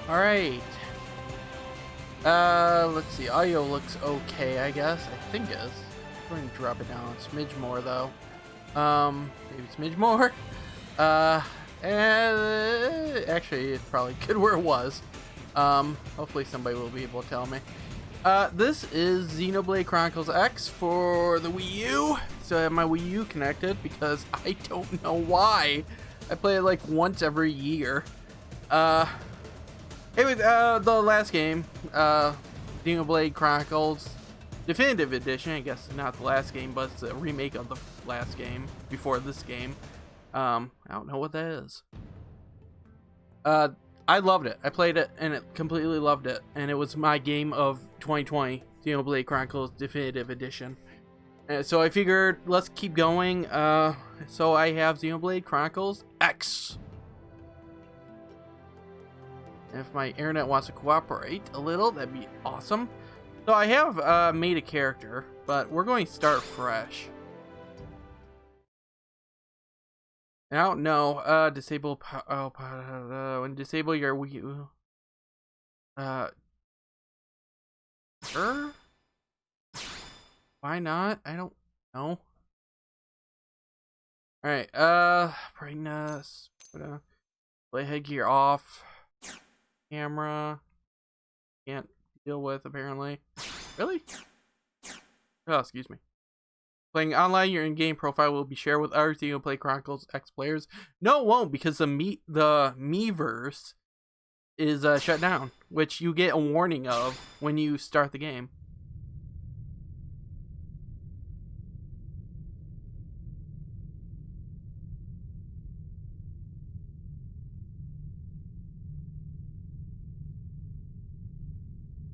Alright. Let's see. Audio looks okay, I guess. I think it is. I'm going to drop it down a smidge more, though. Maybe a smidge more. And actually, it's probably good where it was. Hopefully somebody will be able to tell me. This is Xenoblade Chronicles X for the Wii U. So I have my Wii U connected because I don't know why. I play it like once every year. Anyway, the last game, Xenoblade Chronicles Definitive Edition. I guess not the last game, but it's a remake of the last game before this game. I don't know what that is. I loved it. I played it and it completely loved it. And it was my game of 2020, Xenoblade Chronicles Definitive Edition. And so I figured, let's keep going. So I have Xenoblade Chronicles X. If my internet wants to cooperate a little, that'd be awesome. So I have made a character, but we're going to start fresh. I don't know. Disable. When disable your Wii U. Sure. Why not? I don't know. All right. Brightness. Play headgear off. Camera. Can't deal with apparently. Really? Oh, excuse me. Playing online, your in-game profile will be shared with other Xenoblade Chronicles X players. No, it won't, because the Miiverse is shut down, which you get a warning of when you start the game.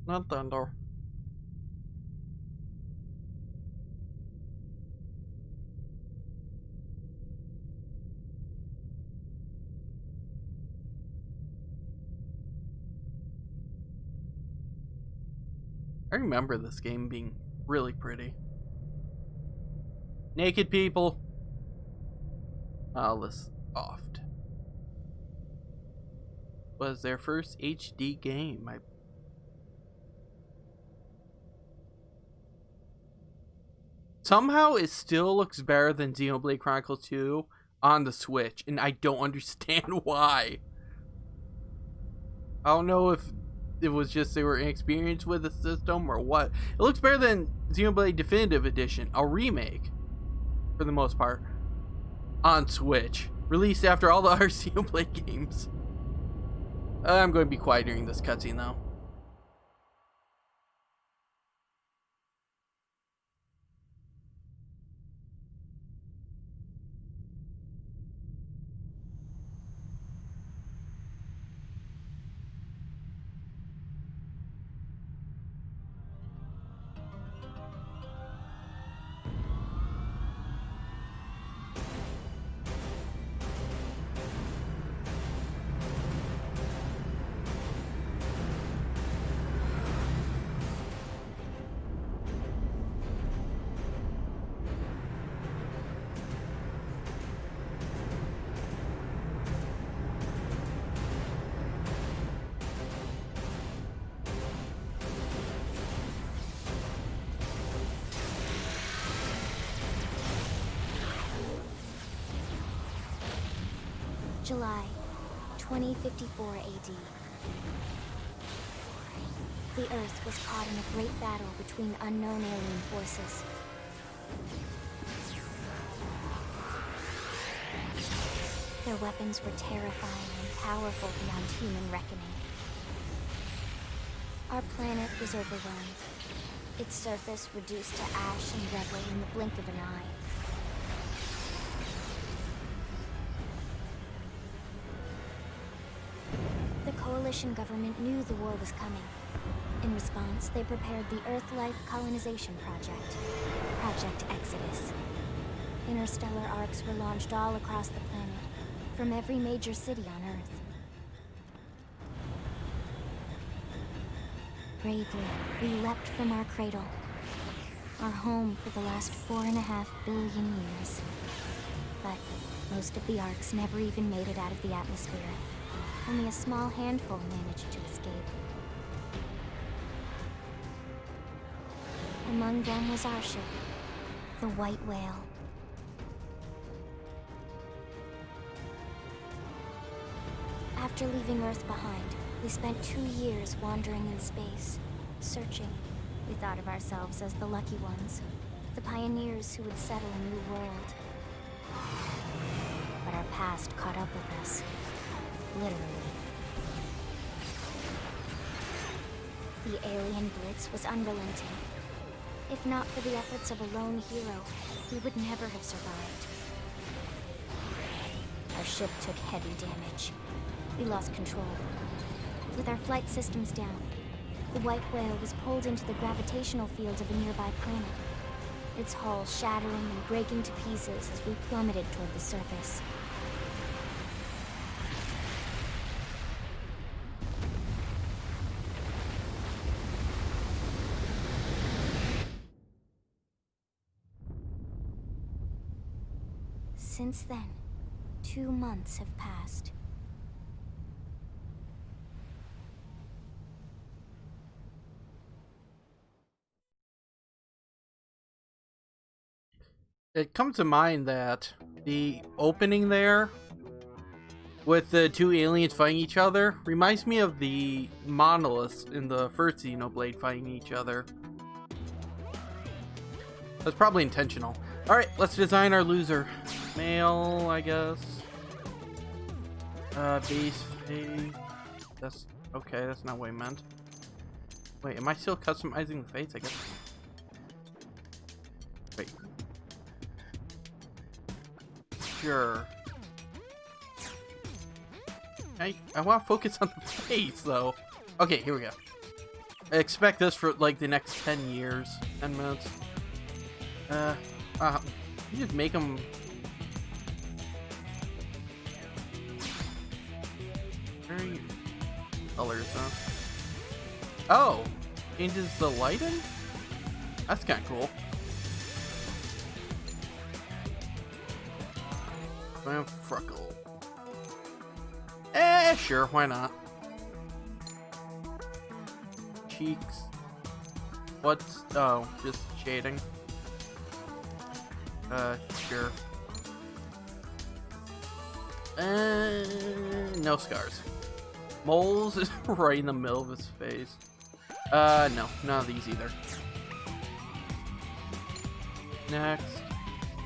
Not thunder. I remember this game being really pretty. Naked people. Monolith Soft was their first HD game. Somehow it still looks better than Xenoblade Chronicles 2 on the Switch, and I don't understand why. I don't know if it was just they were inexperienced with the system or what. It looks better than Xenoblade Definitive Edition, a remake, for the most part, on Switch. Released after all the other Xenoblade games. I'm going to be quiet during this cutscene, though. July 2054 AD. The Earth was caught in a great battle between unknown alien forces. Their weapons were terrifying and powerful beyond human reckoning. Our planet was overwhelmed, its surface reduced to ash and rubble in the blink of an eye. The Coalition government knew the war was coming. In response, they prepared the Earth-Life Colonization Project, Project Exodus. Interstellar arcs were launched all across the planet, from every major city on Earth. Bravely, we leapt from our cradle, our home for the last 4.5 billion years. But most of the arcs never even made it out of the atmosphere. Only a small handful managed to escape. Among them was our ship, the White Whale. After leaving Earth behind, we spent 2 years wandering in space, searching. We thought of ourselves as the lucky ones, the pioneers who would settle a new world. But our past caught up with us, literally. The alien blitz was unrelenting. If not for the efforts of a lone hero, we would never have survived. Our ship took heavy damage. We lost control. With our flight systems down, the White Whale was pulled into the gravitational field of a nearby planet, its hull shattering and breaking to pieces as we plummeted toward the surface. Since then, 2 months have passed. It comes to mind that the opening there with the 2 aliens fighting each other reminds me of the monoliths in the first Xenoblade fighting each other. That's probably intentional. Alright, let's design our loser. Male, I guess. Base face. That's okay, that's not what I meant. Wait, am I still customizing the face? I guess. Wait. Sure. I want to focus on the face, though. Okay, here we go. I expect this for, like, the next 10 years. 10 minutes. You just make them... very... colors, huh? Oh! Changes the lighting? That's kind of cool. Freckle. Sure, why not? Cheeks. What's... oh, just shading. Sure. No scars. Moles is right in the middle of his face. No, none of these either. Next.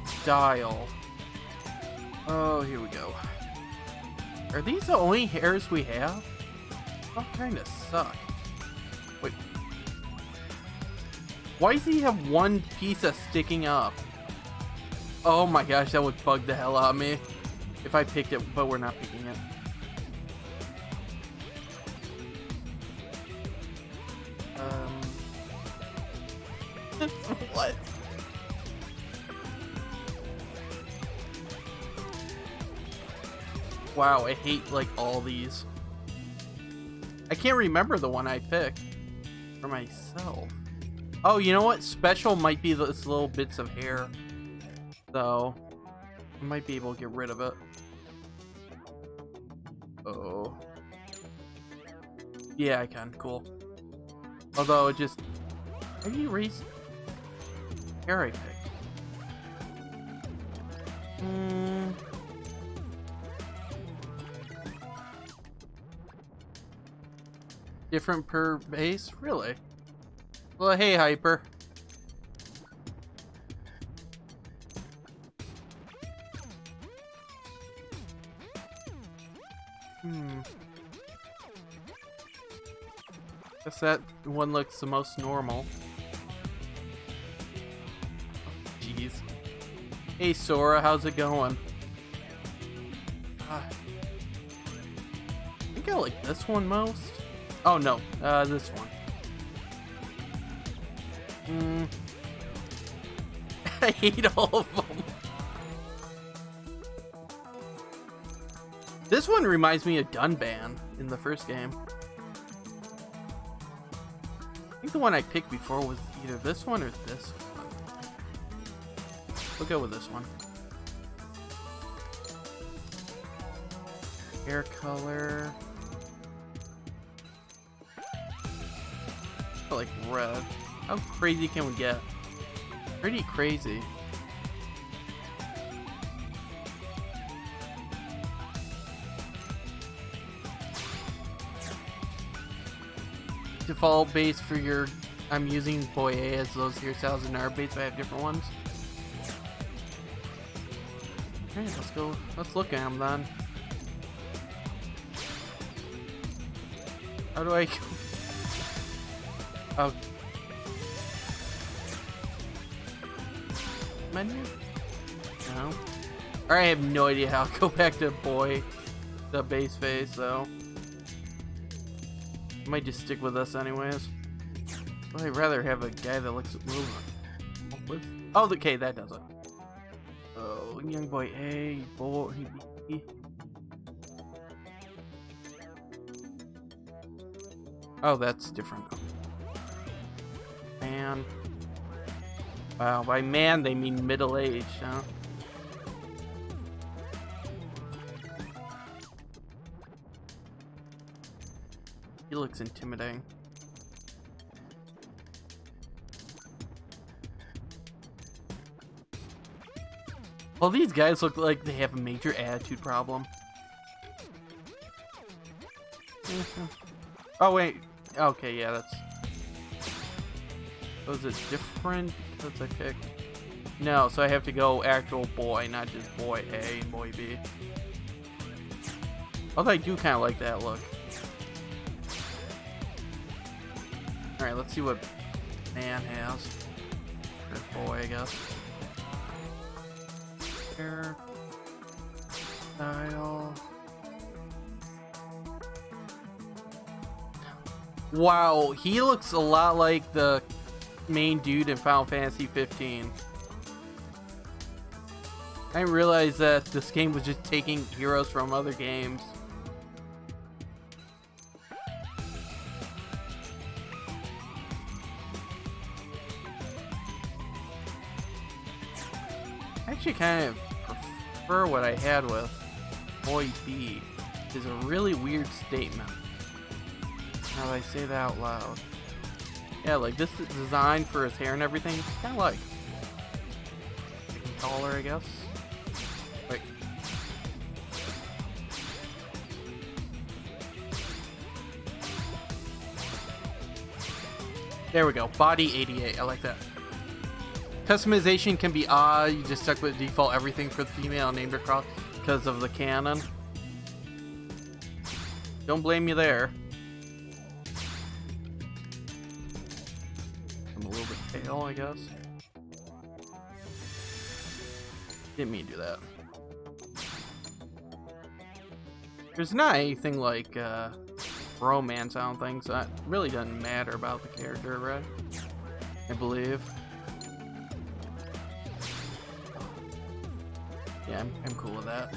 Style. Oh, here we go. Are these the only hairs we have? Oh, kind of suck. Wait. Why does he have one piece that's sticking up? Oh my gosh, that would bug the hell out of me if I picked it, but we're not picking it. What? Wow, I hate, like, all these. I can't remember the one I picked for myself. Oh, you know what? Special might be those little bits of hair. So, I might be able to get rid of it. Oh. Yeah, I can. Cool. Although, it just... How do you erase hair I picked? Different per base? Really? Well, hey, Hyper. Guess that one looks the most normal. Jeez. Hey, Sora, how's it going? I think I like this one most. Oh no, this one. I hate all of them. This one reminds me of Dunban in the first game. I think the one I picked before was either this one or this one. We'll go with this one. Hair color. I like red. How crazy can we get? Pretty crazy. Default base for your... I'm using Boy A as those hairstyles in our base, but I have different ones. Alright, let's go. Let's look at them then. How do I... Oh. Menu? No. Or I have no idea how to go back to Boy, the base face, so... I might just stick with this anyways. But I'd rather have a guy that looks at movement. Oh, okay, that does it. Oh, young boy A, boy B. Oh, that's different. Man. Wow, by man they mean middle-aged, huh? He looks intimidating. Well, these guys look like they have a major attitude problem. Oh, wait. Okay, yeah, that's... Was it different because I picked? No, so I have to go actual boy, not just boy A and boy B. Although I do kind of like that look. Alright, let's see what man has. Or boy, I guess. Hair. Style. Wow, he looks a lot like the main dude in Final Fantasy 15. I didn't realize that this game was just taking heroes from other games. I actually kind of prefer what I had with Boy B, which is a really weird statement. Now that I say that out loud. Yeah, like this design for his hair and everything, kind of like. Making taller, I guess. Wait. There we go. Body 88. I like that. Customization can be odd. You just stuck with default everything for the female and named her cross because of the canon. Don't blame me there. I'm a little bit pale, I guess. Didn't mean to do that. There's not anything like romance, I don't think, so it really doesn't matter about the character, right? I believe. Yeah, I'm cool with that.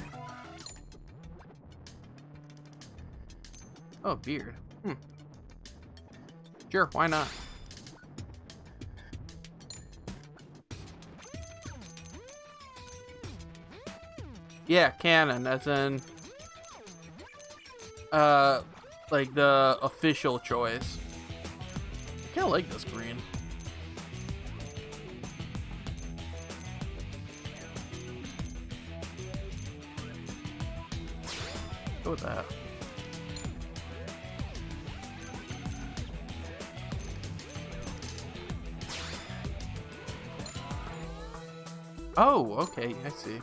Oh, beard. Sure, why not? Yeah, canon, as in like the official choice. I kinda like this green. Go with that. Oh, okay, I see.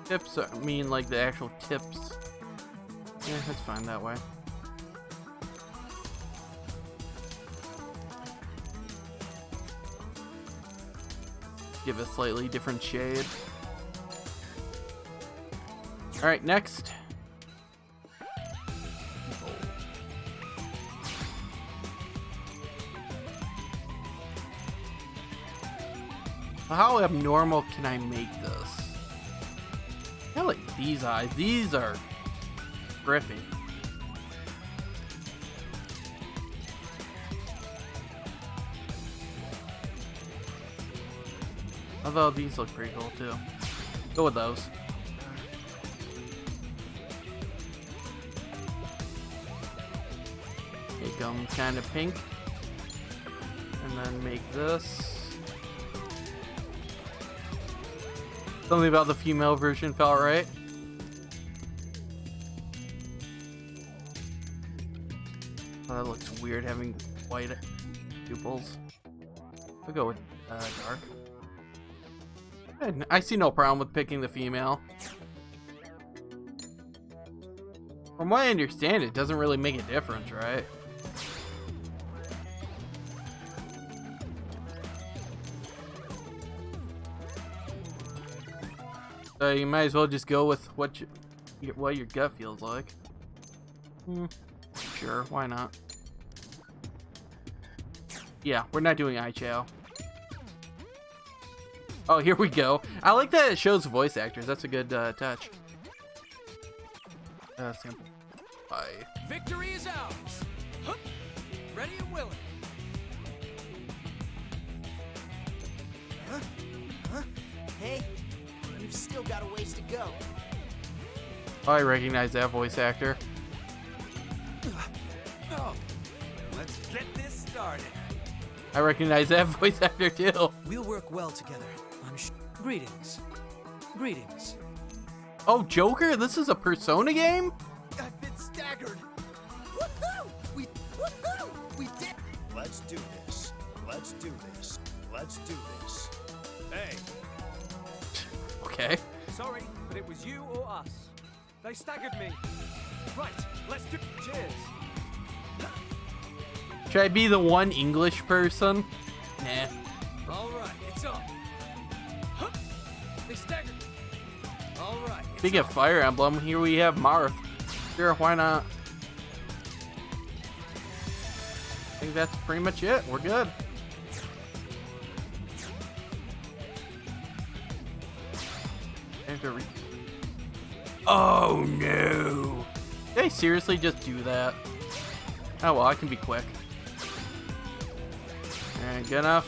Tips mean like the actual tips. Yeah, that's fine that way. Give a slightly different shade. Alright, next. How abnormal can I make this? I like these eyes. These are trippy. Although these look pretty cool too. Go with those. them kind of pink. And then make this. Something about the female version felt right. Oh, that looks weird having white pupils. I'll go with dark. I see no problem with picking the female. From what I understand, it doesn't really make a difference, right? So you might as well just go with what your gut feels like. Sure, why not? Yeah, we're not doing iChow. Oh, here we go. I like that it shows voice actors. That's a good touch. Simplify. Victory is ours. Hup. Ready and willing. Huh? Hey, you've still got a ways to go. Oh, I recognize that voice actor. Oh, let's get this started. I recognize that voice actor too. We'll work well together. Greetings. Greetings. Oh, Joker, this is a Persona game? I've been staggered. Woohoo! We did. Let's do this. Let's do this. Let's do this. Hey, Okay. sorry, but it was you or us. They staggered me. Right, let's do. Cheers. Should I be the one English person? Nah. All right, it's on. Hup. They staggered me. All right. It's Speaking of on. Fire Emblem, here we have Marth. Sure, why not? I think that's pretty much it. We're good. I have to Oh no! Did I seriously just do that? Oh well, I can be quick. Alright, good enough.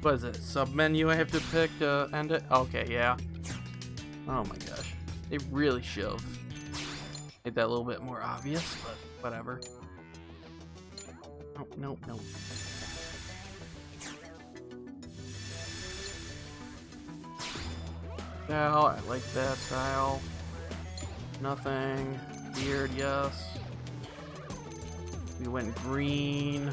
What is it? Sub-menu I have to pick to end it? Okay, yeah. Oh my gosh. They really should have made that a little bit more obvious, but whatever. Nope, nope, nope. Style, I like that style. Nothing. Beard, yes. We went green.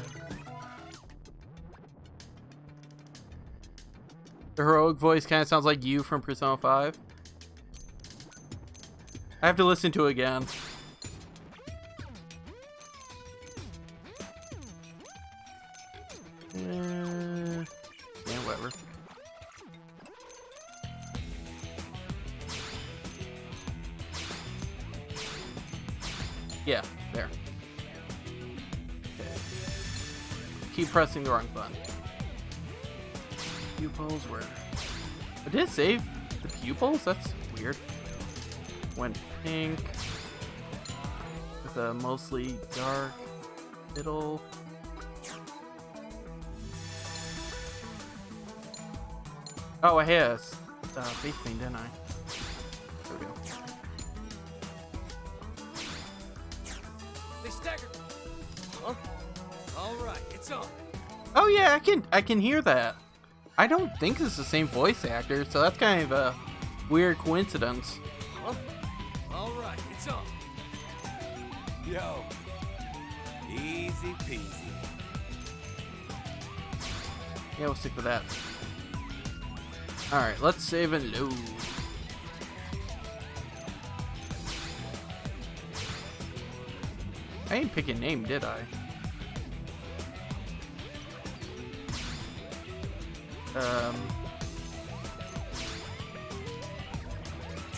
The heroic voice kind of sounds like you from Persona 5. I have to listen to it again. Yeah, whatever. Yeah, there. Okay. Keep pressing the wrong button. Pupils were... I did it save the pupils? That's weird. Went pink. With a mostly dark middle. Oh, I had a face paint, didn't I? There we go. They staggered. Huh? All right, it's on. Oh yeah, I can hear that. I don't think it's the same voice actor, so that's kind of a weird coincidence. Huh? All right, it's on. Yo, easy peasy. Yeah, we'll stick with that. Alright, let's save and load. I didn't pick a name, did I?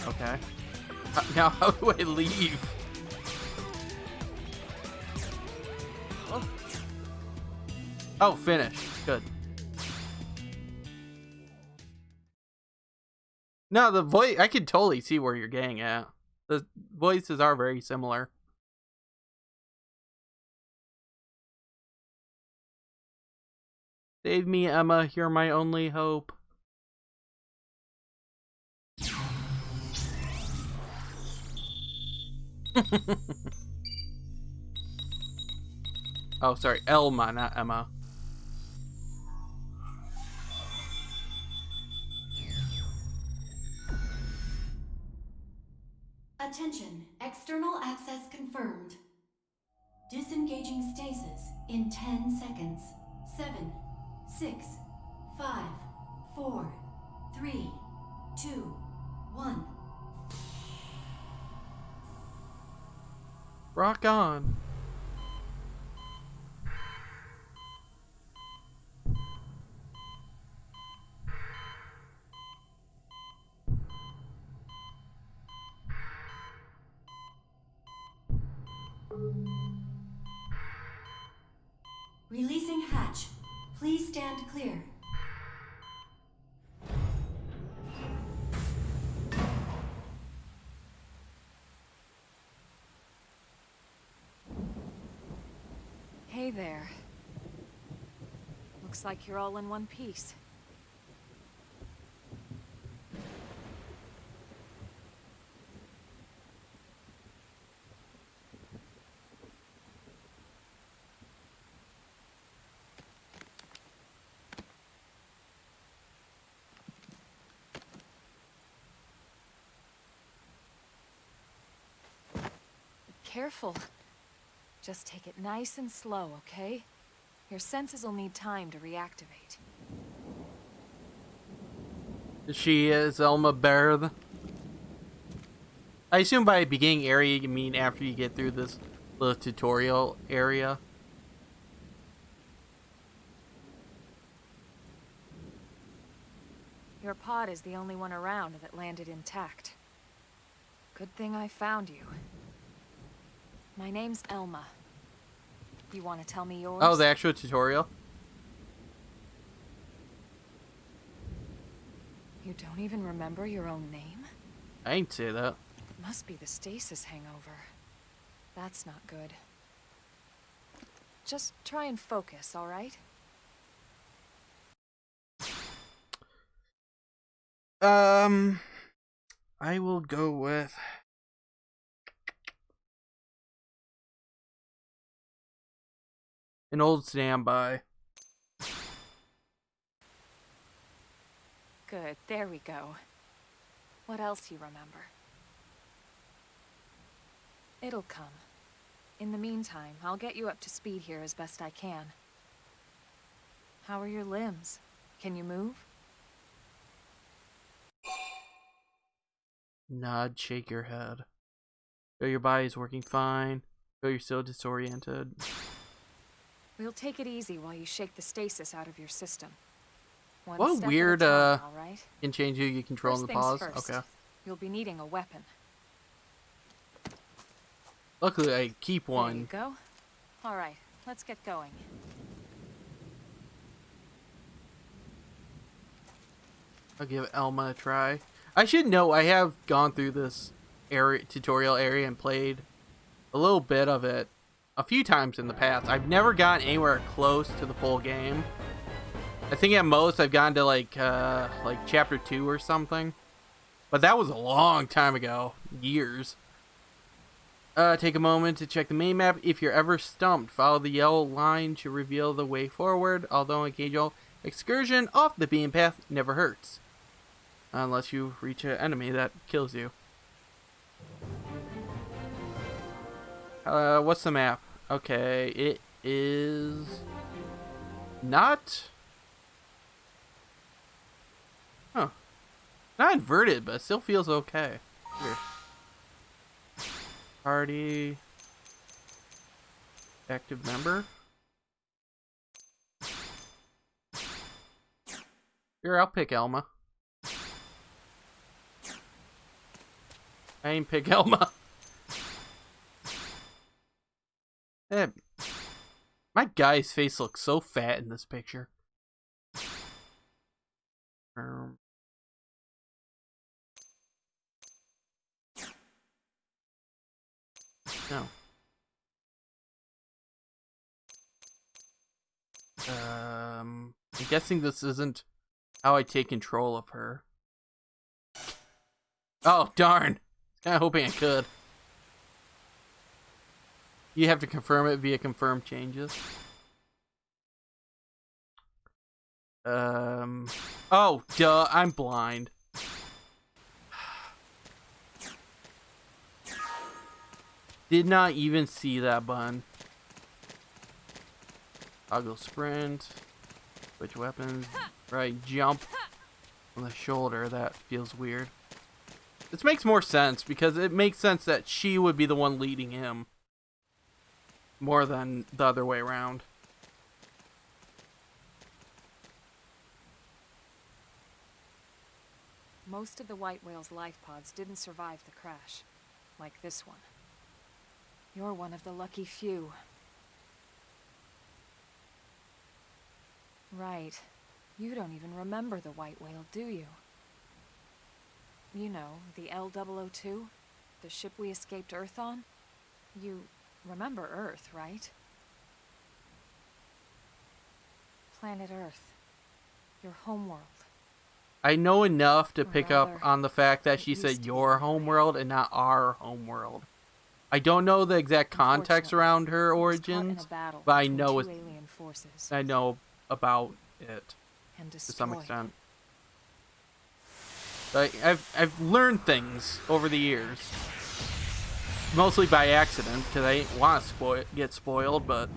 Okay. Now, how do I leave? Huh? Oh, finish. Good. No, the voice, I can totally see where you're getting at. The voices are very similar. Save me, Emma. You're my only hope. Oh, sorry, Elma, not Emma. Attention, external access confirmed. Disengaging stasis in 10 seconds. 7, 6, 5, 4, 3, 2, 1. Rock on. Releasing hatch. Please stand clear. Hey there. Looks like you're all in one piece. Careful. Just take it nice and slow, okay? Your senses will need time to reactivate. She is Elma Baird. I assume by beginning area you mean after you get through this little tutorial area. Your pod is the only one around that landed intact. Good thing I found you. My name's Elma. You want to tell me yours? Oh, the actual tutorial? You don't even remember your own name? I ain't say that. Must be the stasis hangover. That's not good. Just try and focus, all right? I will go with an old standby. Good, there we go. What else you remember? It'll come. In the meantime, I'll get you up to speed here as best I can. How are your limbs? Can you move? Nod, shake your head. Show your body's working fine. Show you're still disoriented. We'll take it easy while you shake the stasis out of your system. One What step weird, at a time, all right? can change who you control in First the things pause? first. Okay. You'll be needing a weapon. Luckily, I keep There you one. go. All right, let's get going. I'll give Elma a try. I should know I have gone through this area, tutorial area, and played a little bit of it a few times in the past. I've never gotten anywhere close to the full game. I think at most I've gotten to like chapter 2 or something. But that was a long time ago. Years. Take a moment to check the main map. If you're ever stumped, follow the yellow line to reveal the way forward. Although an occasional excursion off the beaten path never hurts. Unless you reach an enemy that kills you. What's the map? Okay, it is not... Huh. Not inverted, but it still feels okay. Here. Party. Active member. Here, I'll pick Elma. I ain't pick Elma. Eh, my guy's face looks so fat in this picture. No. I'm guessing this isn't how I take control of her. Oh, darn. I was kind of hoping I could. You have to confirm it via confirm changes. Oh, duh, I'm blind. Did not even see that button. Toggle sprint. Switch weapons. Right, jump on the shoulder. That feels weird. This makes more sense because it makes sense that she would be the one leading him more than the other way around. Most of the white whale's life pods didn't survive the crash, like this one. You're one of the lucky few. Right. You don't even remember the white whale, do you? You know, the L002? The ship we escaped Earth on? You remember Earth, right? Planet Earth. Your homeworld. I know enough to Or pick up rather, on the fact that it she used said to be your that way. homeworld and not our homeworld. I don't know the exact context Unfortunately, around her it was caught in origins, a battle but I between know two it. alien forces I know about it and to some destroyed. extent. I've learned things over the years, mostly by accident because I didn't want to get spoiled. But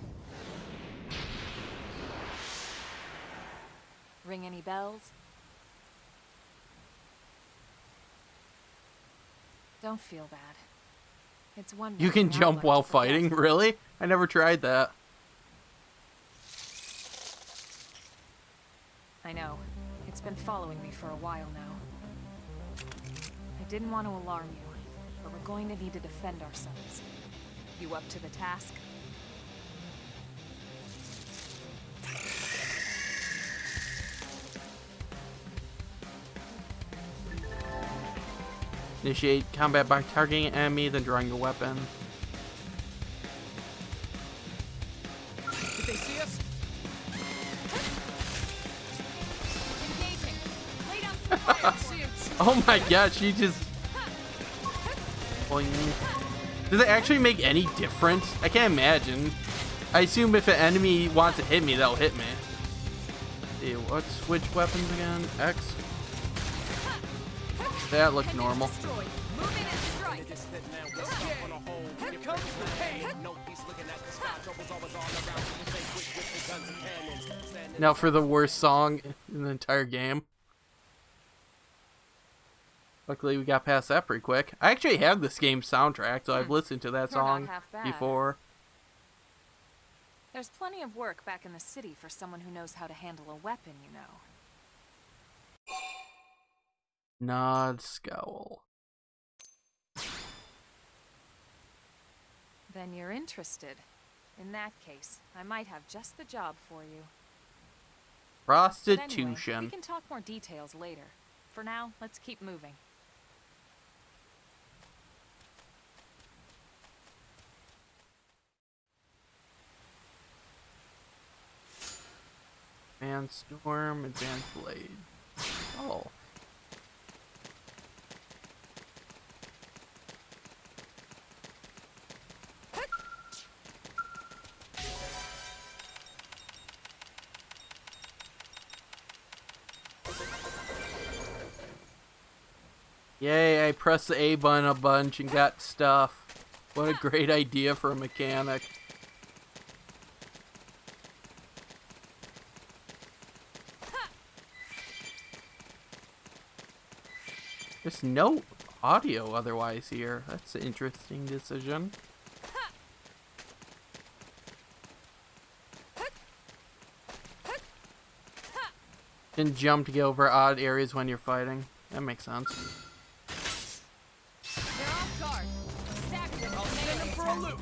Ring any bells? Don't feel bad. It's one you night can we all jump like while to forget. fighting. Really? I never tried that. I know. It's been following me for a while now. I didn't want to alarm you, but we're going to need to defend ourselves. You up to the task? Initiate combat by targeting an enemy, then drawing your weapon. Did they see us? Engaging! Lay down some fire! See him. Oh my god, she just... Boing. Does it actually make any difference? I can't imagine. I assume if an enemy wants to hit me, they'll hit me. See, let's switch weapons again. X. That looks normal. Destroyed. Move in and strike! Here comes the pain. Now for the worst song in the entire game. Luckily we got past that pretty quick. I actually have this game's soundtrack, so I've listened to that They're not song half bad. before. There's plenty of work back in the city for someone who knows how to handle a weapon, you know. Nod, scowl. Then you're interested. In that case, I might have just the job for you. But anyway, Prostitution. we can talk more details later. For now, let's keep moving. Advanced Storm, Advanced Blade. Oh. Yay, I pressed the A button a bunch and got stuff. What a great idea for a mechanic. There's no audio otherwise here. That's an interesting decision. And jump to get over odd areas when you're fighting. That makes sense. They're off guard. I'll send him for a loop.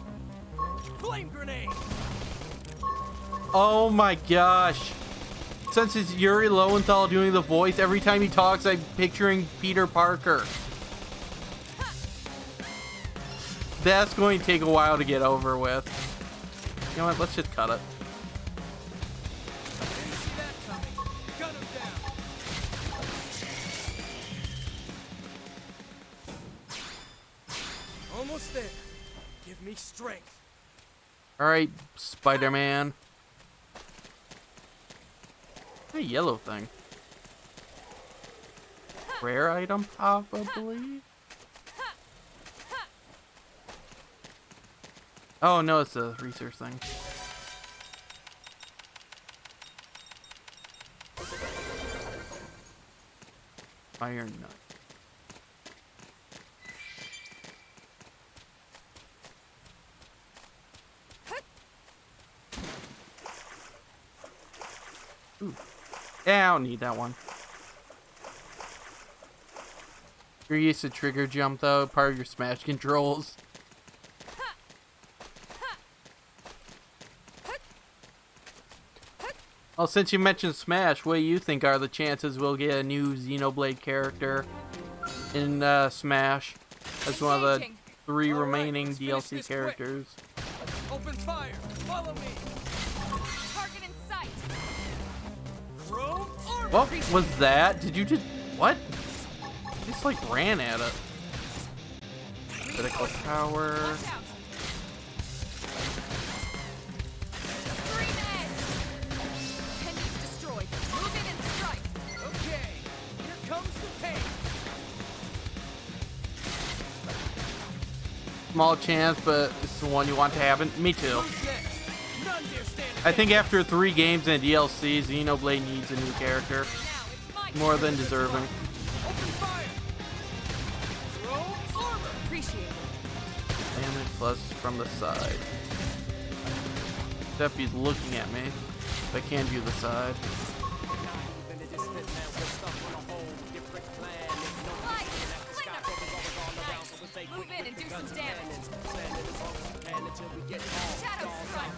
Flame grenade. Oh my gosh. Since it's Yuri Lowenthal doing the voice, every time he talks, I'm picturing Peter Parker. That's going to take a while to get over with. You know what? Let's just cut it. Didn't see that coming. Gun him down. Almost there. Give me strength. Alright, Spider-Man. A yellow thing. Rare item, probably? Oh no, it's a research thing. Iron nut. Ooh. Yeah, I don't need that one. You're used to trigger jump though, part of your Smash controls. Well, since you mentioned Smash, what do you think are the chances we'll get a new Xenoblade character in Smash as one of the 3 remaining DLC characters? Open fire! Follow me! Target in sight. Chrome armor! What was that? Did you just... what? You just like ran at it. Critical power. Watch out. Scream edge. Appendage destroyed. Move in and strike. Okay, here comes the pain. Small chance, but it's the one you want to happen. Me too. Who's next? None dare stand I think after 3 games and DLC, Xenoblade needs a new character. Now it's my More turn. than deserving. Open fire! Chrome armor! Appreciate it. Damage plus from the side. Except he's looking at me. I can't view the side. Light. Fling them. Nice. Move in and do some damage. Shadow strike.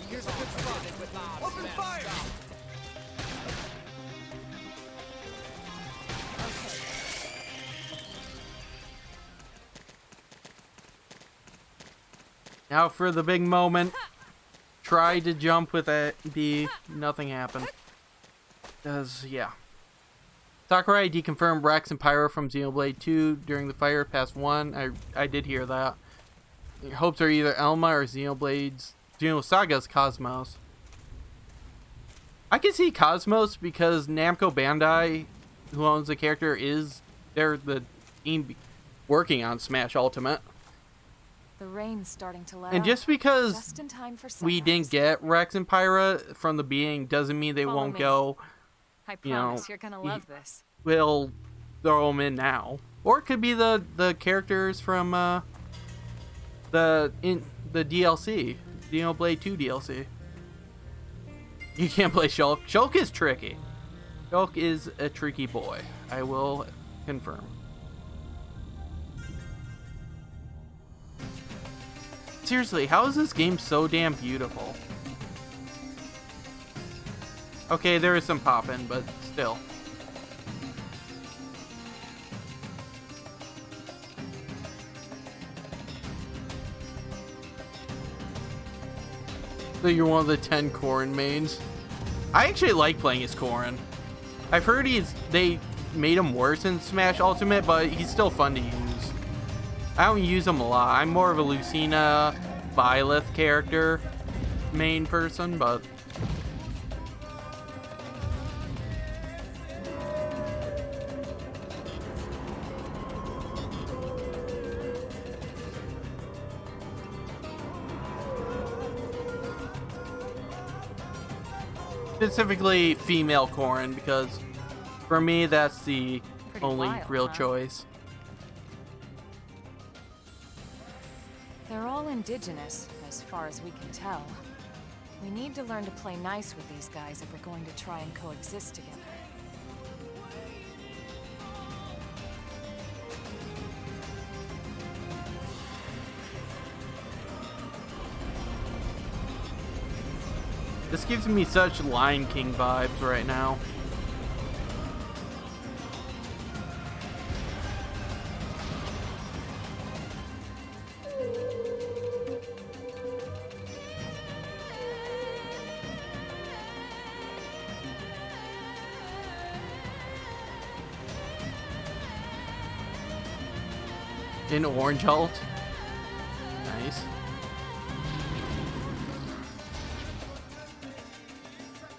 Here's a good spot. Open fire! Now for the big moment. Tried to jump with a B. Nothing happened. Because, yeah. Sakurai deconfirmed Rex and Pyro from Xenoblade 2 during the Fire Pass 1. I did hear that. Your hopes are either Elma or Xenosaga's Cosmos. I can see Cosmos because Namco Bandai, who owns the character, they're the team working on Smash Ultimate. The rain's starting to let And up. just because Just in time for we sunrise. didn't get Rex and Pyra from the beginning doesn't mean they Follow won't me. go. I you know, promise you're gonna love this. We'll throw them in now, or it could be the characters from the DLC, Xenoblade 2 DLC. You can't play Shulk. Shulk is tricky. Shulk is a tricky boy. I will confirm. Seriously, how is this game so damn beautiful? Okay, there is some popping, but still. So you're one of the 10 Corrin mains. I actually like playing as Corrin. I've heard they made him worse in Smash Ultimate, but he's still fun to use. I don't use him a lot. I'm more of a Lucina, Byleth character main person, but specifically female Corrin, because for me that's the Pretty only wild, real huh? choice. They're all indigenous, as far as we can tell. We need to learn to play nice with these guys if we're going to try and coexist together. This gives me such Lion King vibes right now. In orange alt. Nice.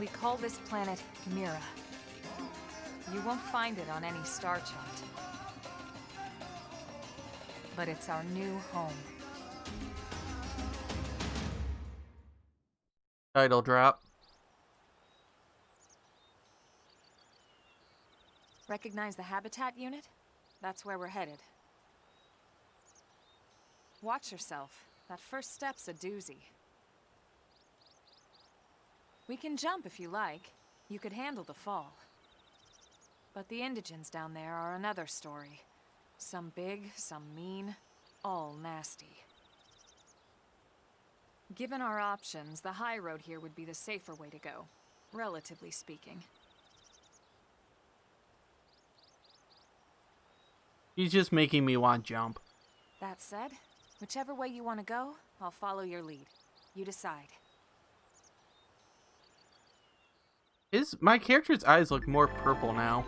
We call this planet Mira. You won't find it on any star chart. But it's our new home. Title drop. Recognize the habitat unit? That's where we're headed. Watch yourself. That first step's a doozy. We can jump if you like. You could handle the fall. But the indigents down there are another story. Some big, some mean, all nasty. Given our options, the high road here would be the safer way to go, relatively speaking. He's just making me want jump. That said, whichever way you want to go, I'll follow your lead. You decide. My character's eyes look more purple now.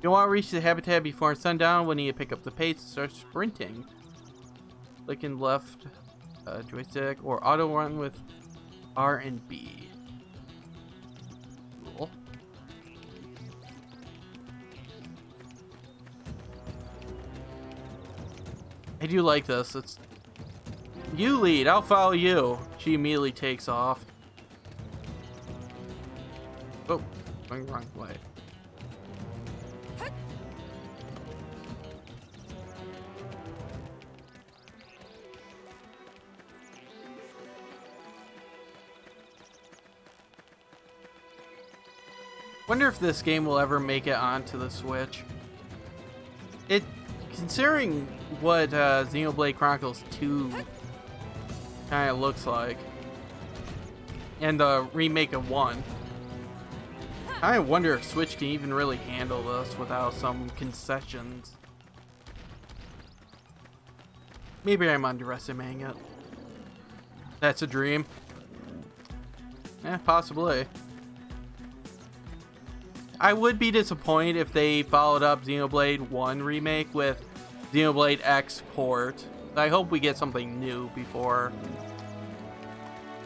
You'll want to reach the habitat before sundown. When you pick up the pace and start sprinting. Clicking left joystick or auto run with R and B. Cool. I do like this. It's you lead, I'll follow you. She immediately takes off. Oh, going the wrong way. Wonder if this game will ever make it onto the Switch. Considering what Xenoblade Chronicles 2 kind of looks like, and the remake of 1, I wonder if Switch can even really handle this without some concessions. Maybe I'm underestimating it. That's a dream. Possibly. I would be disappointed if they followed up Xenoblade 1 remake with Xenoblade X port. I hope we get something new before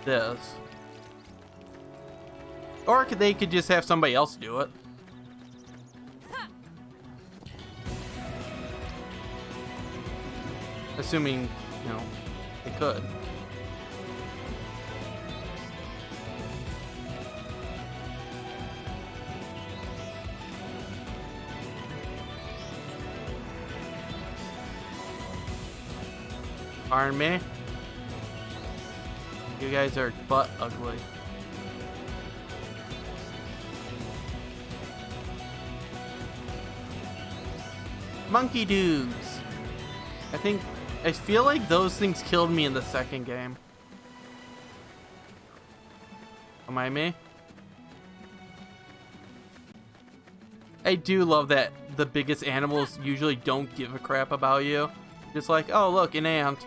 this. Or they could just have somebody else do it. Assuming, they could. Pardon me? You guys are butt ugly. Monkey dudes! I feel like those things killed me in the second game. Am I me? I do love that the biggest animals usually don't give a crap about you. Just like, oh look, an ant.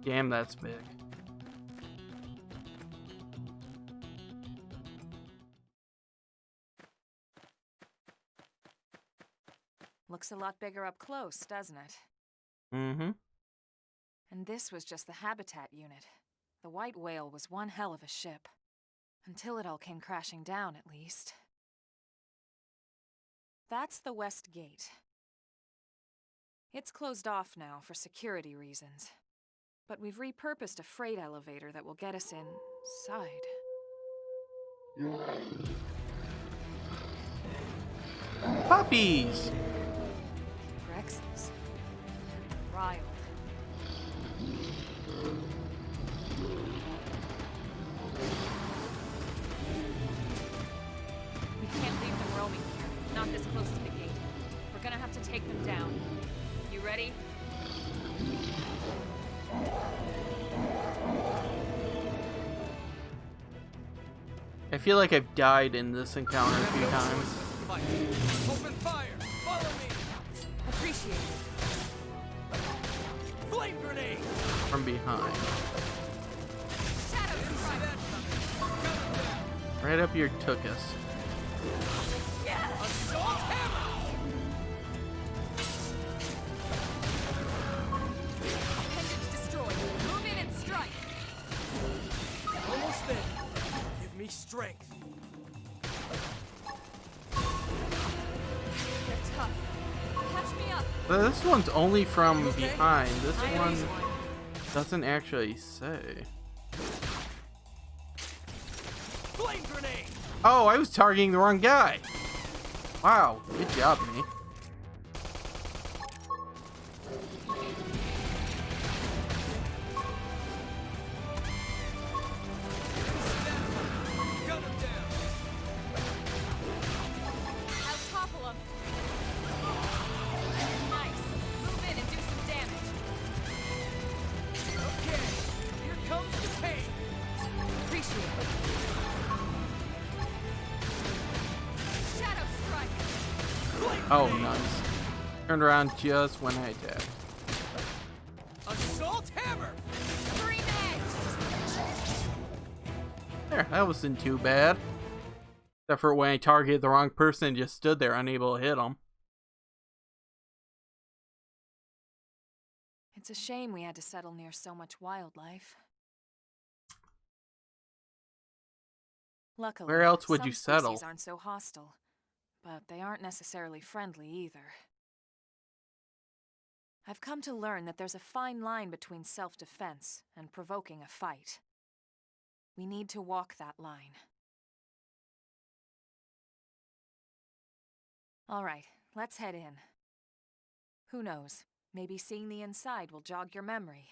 Damn, that's big. Looks a lot bigger up close, doesn't it? Mm-hmm. And this was just the habitat unit. The white whale was one hell of a ship. Until it all came crashing down, at least. That's the west gate. It's closed off now for security reasons. But we've repurposed a freight elevator that will get us inside. Puppies! Rexes. Riled. We can't leave them roaming here. Not this close to the gate. We're gonna have to take them down. You ready? I feel like I've died in this encounter a few times. Open fire! Follow me! Appreciate it. Flame grenade! from behind. Right up your tuchus. Assault hammer! Appendage destroyed. Move in and strike. Almost there. Give me strength. They're tough. Catch me up. But this one's only from Okay. behind. This I one raise doesn't actually say. Flame grenade! Oh, I was targeting the wrong guy. Wow, good job, me. Gun him down! I'll topple him. Nice. Move in and do some damage. Okay, here comes the pain! Appreciate it. Shadow strike. Flame Oh, grenade! nice. Turned around just when I attacked. Assault hammer! Scream edge. There, that wasn't too bad. Except for when I targeted the wrong person and just stood there unable to hit them. It's a shame we had to settle near so much wildlife. Luckily, Where else would some you settle? species aren't so hostile, but they aren't necessarily friendly either. I've come to learn that there's a fine line between self-defense and provoking a fight. We need to walk that line. All right, let's head in. Who knows? Maybe seeing the inside will jog your memory.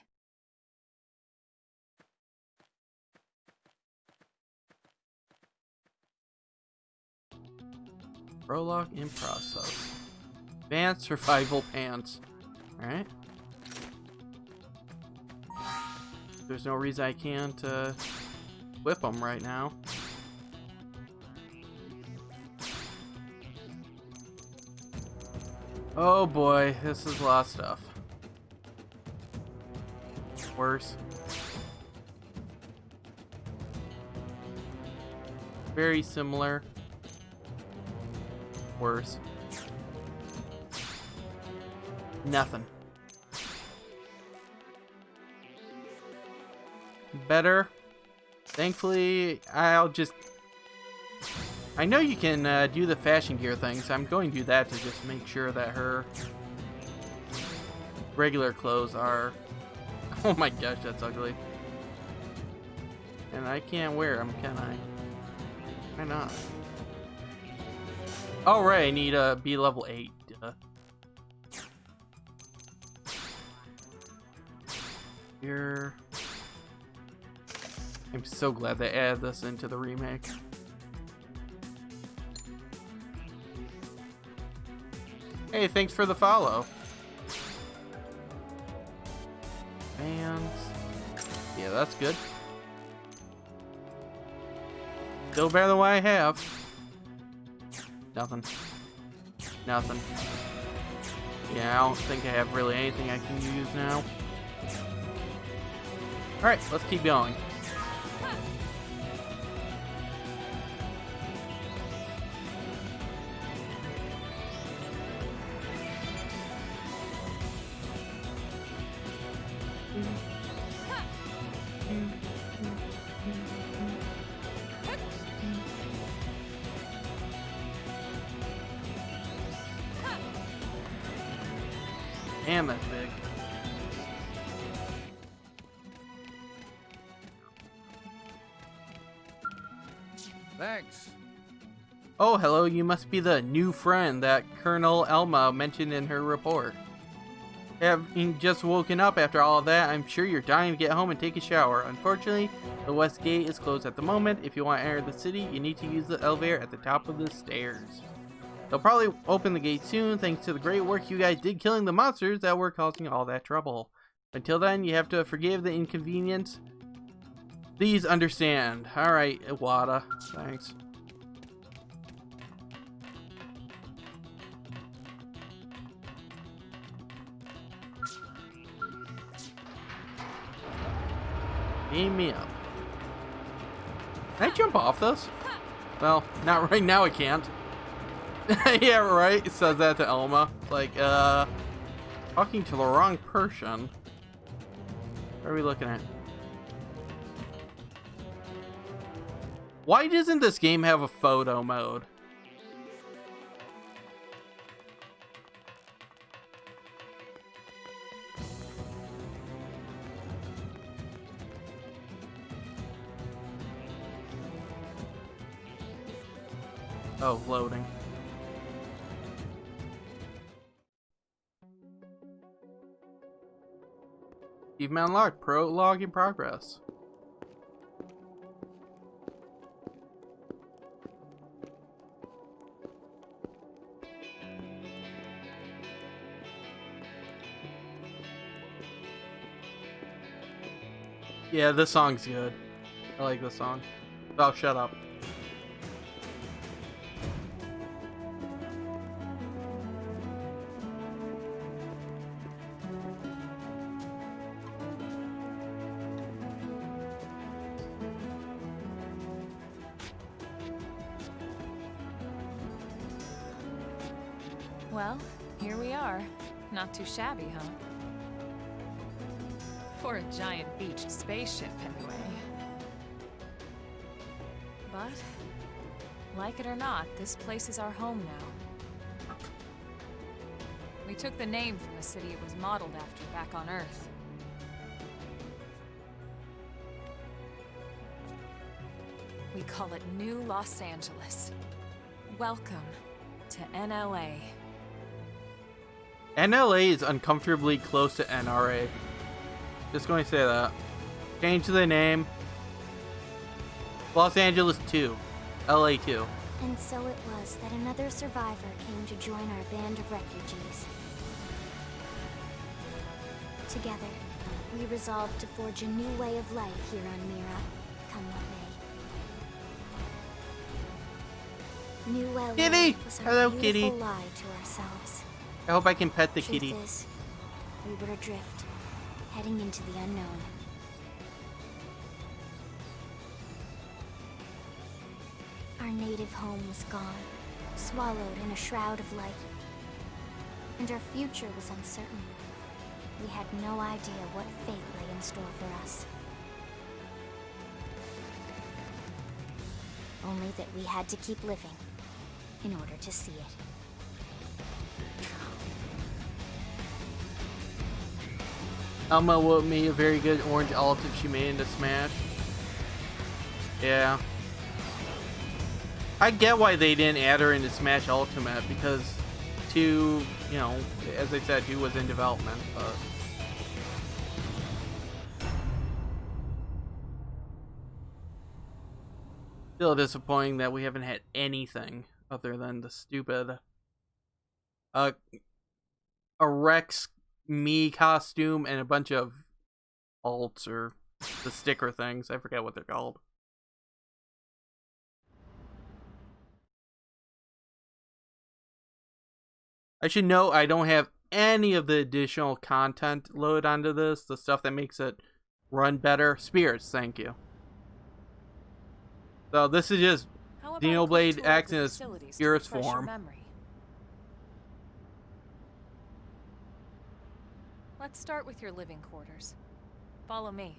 Prologue in process. Advanced survival pants. Alright. There's no reason I can't whip them right now. Oh boy, this is a lot of stuff. Worse. Very similar. Worse. Nothing. Better. Thankfully, I know you can do the fashion gear thing, so I'm going to do that to just make sure that her regular clothes are... Oh my gosh, that's ugly. And I can't wear them, can I? Why not? Oh right, I need to be level 8. Duh. Here. I'm so glad they added this into the remake. Hey, thanks for the follow. Fans. Yeah, that's good. Still better than what I have. Nothing. Nothing. Yeah, I don't think I have really anything I can use now. Alright, let's keep going. Damn, that's big. Thanks. Oh, hello, you must be the new friend that Colonel Elma mentioned in her report. Having just woken up after all of that, I'm sure you're dying to get home and take a shower. Unfortunately, the west gate is closed at the moment. If you want to enter the city, you need to use the elevator at the top of the stairs. They'll probably open the gate soon, thanks to the great work you guys did killing the monsters that were causing all that trouble. Until then, you have to forgive the inconvenience. Please understand. Alright, Iwata. Thanks. Beam me up. Can I jump off this? Well, not right now I can't. Yeah, right? It says that to Elma. Like, talking to the wrong person. What are we looking at? Why doesn't this game have a photo mode? Oh, loading. Achievement unlocked. Prologue in progress. Yeah, this song's good. I like this song. Oh, shut up. Well, here we are. Not too shabby, huh? For a giant beached spaceship, anyway. But, like it or not, this place is our home now. We took the name from the city it was modeled after back on Earth. We call it New Los Angeles. Welcome to NLA. NLA is uncomfortably close to NRA. Just going to say that. Change the name. Los Angeles 2. LA 2. And so it was that another survivor came to join our band of refugees. Together, we resolved to forge a new way of life here on Mira, come what may. New LA Kitty! was our Hello, beautiful kitty. lie to ourselves. I hope I can pet the Truth kitty. is, we were adrift, heading into the unknown. Our native home was gone, swallowed in a shroud of light. And our future was uncertain. We had no idea what fate lay in store for us. Only that we had to keep living in order to see it. Elma would make a very good orange alt if she made it into Smash. Yeah. I get why they didn't add her into Smash Ultimate, because 2, you know, as I said, 2 was in development, but... Still disappointing that we haven't had anything other than the stupid... a Rex me costume and a bunch of alts, or the sticker things. I forget what they're called. I should note I don't have any of the additional content loaded onto this, the stuff that makes it run better. Spirits, thank you. So this is just How about a Xenoblade quick tour of X the in its facilities to purest refresh your form. memory? Let's start with your living quarters. Follow me.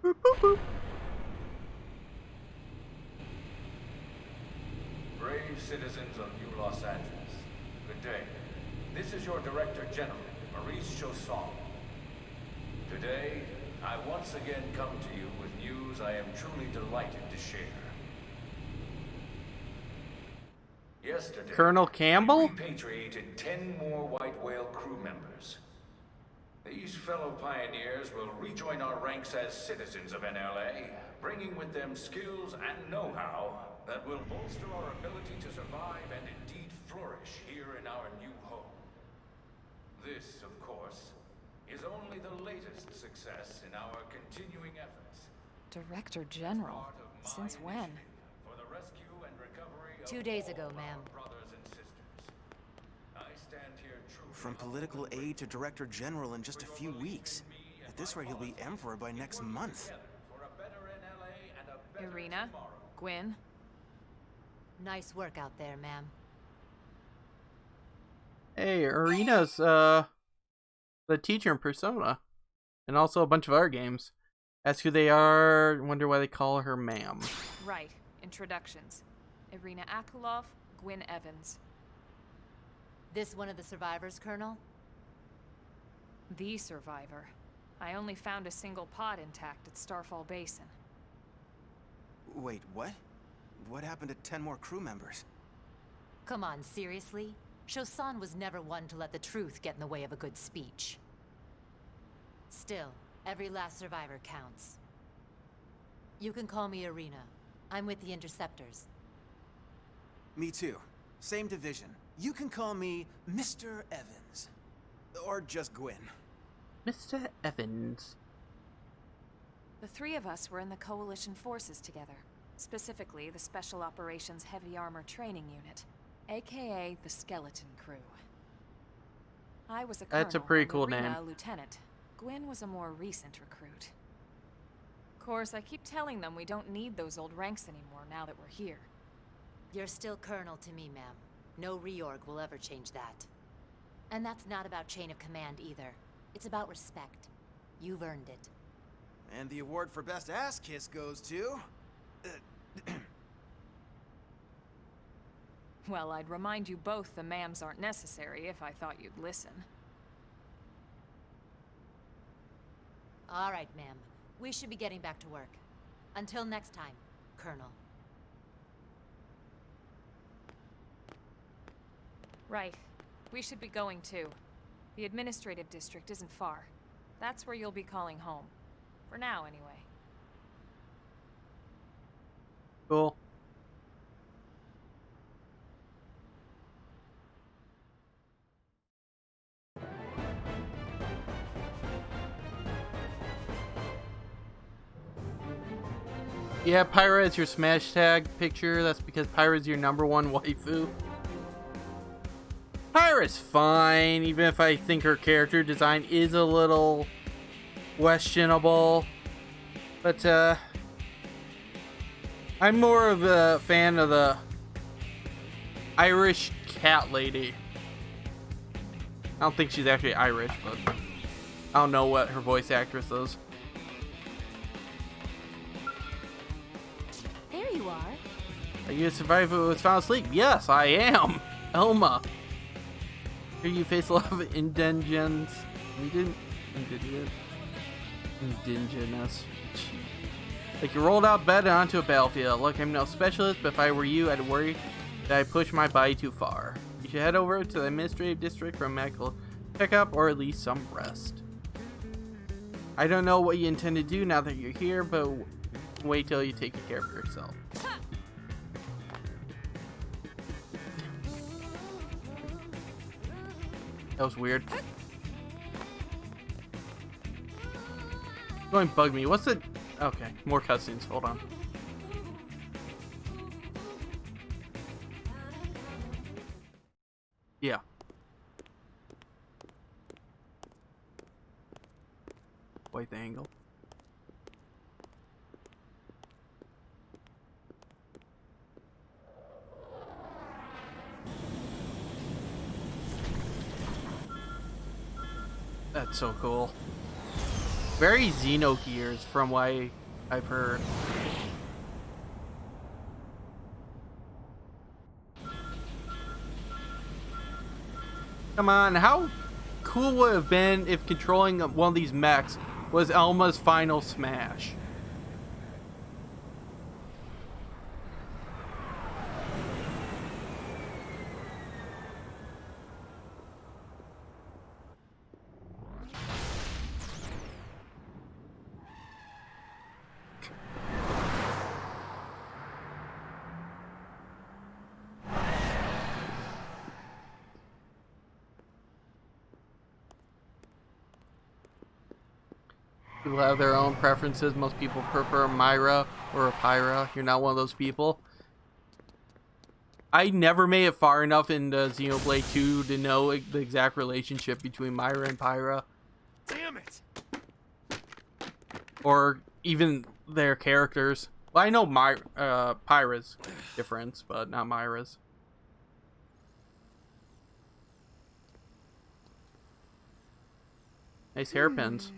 Boop, boop, boop. Brave citizens of New Los Angeles, good day. This is your Director General, Maurice Chausson. Today, I once again come to you with news I am truly delighted to share. Yesterday, Colonel Campbell? we repatriated 10 more White Whale crew members. These fellow pioneers will rejoin our ranks as citizens of NLA, bringing with them skills and know-how that will bolster our ability to survive and indeed flourish here in our new home. This, of course, is only the latest success in our continuing efforts Director General? Since when? For the rescue and recovery of 2 days ago, all ma'am. our brothers and sisters. I stand here true. From political aide to director general in just a few weeks. At this rate, he'll be emperor by next month. For a better NLA and a better Irina? tomorrow. Gwyn? Nice work out there, ma'am. Hey, Irina's the teacher in Persona, and also a bunch of other games. Ask who they are. Wonder why they call her ma'am. Right. Introductions. Irina Akulov, Gwyn Evans. This one of the survivors, Colonel? The survivor. I only found a single pod intact at Starfall Basin. Wait, what? What happened to 10 more crew members? Come on, seriously? Shosan was never one to let the truth get in the way of a good speech. Still, every last survivor counts. You can call me Irina. I'm with the Interceptors. Me too. Same division. You can call me Mr. Evans. Or just Gwyn. Mr. Evans. The three of us were in the Coalition forces together. Specifically, the Special Operations Heavy Armor Training Unit, aka the Skeleton Crew. I was a colonel. That's a pretty and cool Irina name. a lieutenant. Gwyn was a more recent recruit. Of course, I keep telling them we don't need those old ranks anymore now that we're here. You're still Colonel to me, ma'am. No reorg will ever change that. And that's not about chain of command either. It's about respect. You've earned it. And the award for best ass kiss goes to... Well, I'd remind you both the ma'ams aren't necessary if I thought you'd listen. All right, ma'am. We should be getting back to work. Until next time, Colonel. Right. We should be going too. The administrative district isn't far. That's where you'll be calling home. For now, anyway. Cool. Yeah, Pyra is your smash tag picture. That's because Pyra's your #1 waifu. Pyra's fine, even if I think her character design is a little questionable. But, I'm more of a fan of the Irish cat lady. I don't think she's actually Irish, but I don't know what her voice actress is. There you are. Are you a survivor who was found asleep? Yes, I am. Elma. Here you face a lot of indigenous. Like you rolled out of bed and onto a battlefield. Look, I'm no specialist, but if I were you, I'd worry that I pushed my body too far. You should head over to the administrative district for a medical checkup or at least some rest. I don't know what you intend to do now that you're here, but wait till you take care of yourself. That was weird. Going bug me. What's the... Okay, more cutscenes. Hold on. Yeah. Wait the angle. That's so cool. Very Xenogears from what I've heard. Come on, how cool would it have been if controlling one of these mechs was Elma's final smash? People have their own preferences. Most people prefer Myra or Pyra. You're not one of those people. I never made it far enough into Xenoblade 2 to know the exact relationship between Myra and Pyra. Damn it! Or even their characters. Well, I know Pyra's difference, but not Myra's. Nice hairpins.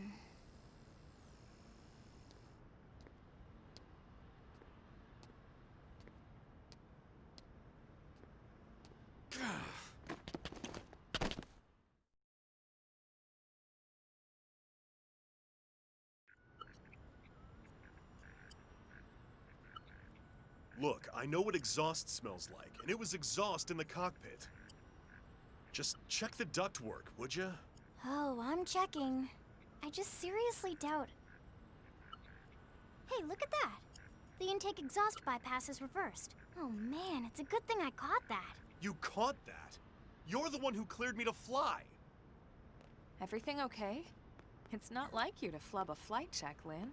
Look, I know what exhaust smells like, and it was exhaust in the cockpit. Just check the ductwork, would ya? Oh, I'm checking. I just seriously doubt... Hey, look at that! The intake exhaust bypass is reversed. Oh man, it's a good thing I caught that. You caught that? You're the one who cleared me to fly. Everything okay? It's not like you to flub a flight check, Lynn.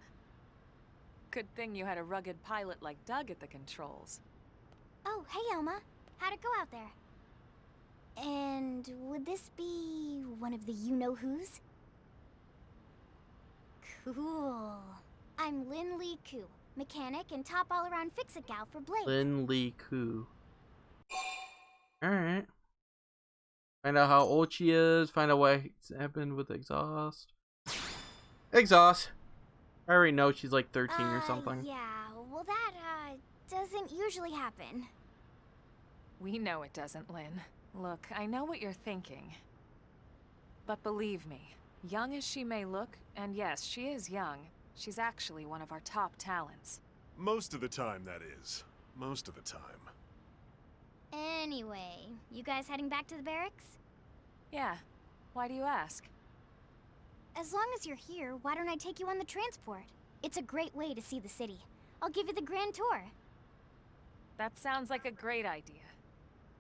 Good thing you had a rugged pilot like Doug at the controls. Oh, hey Elma. How'd it go out there? And would this be one of the you-know-who's? Cool. I'm Lynn Lee Koo, mechanic and top all-around fix-it gal for Blade. Lynn Lee Koo. Alright. Find out how old she is. Find out what happened with exhaust. Exhaust. I already know she's like 13 or something. Yeah, well that, doesn't usually happen. We know it doesn't, Lynn. Look, I know what you're thinking. But believe me, young as she may look, and yes, she is young, she's actually one of our top talents. Most of the time, that is. Most of the time. Anyway, you guys heading back to the barracks? Yeah. Why do you ask? As long as you're here, why don't I take you on the transport? It's a great way to see the city. I'll give you the grand tour. That sounds like a great idea.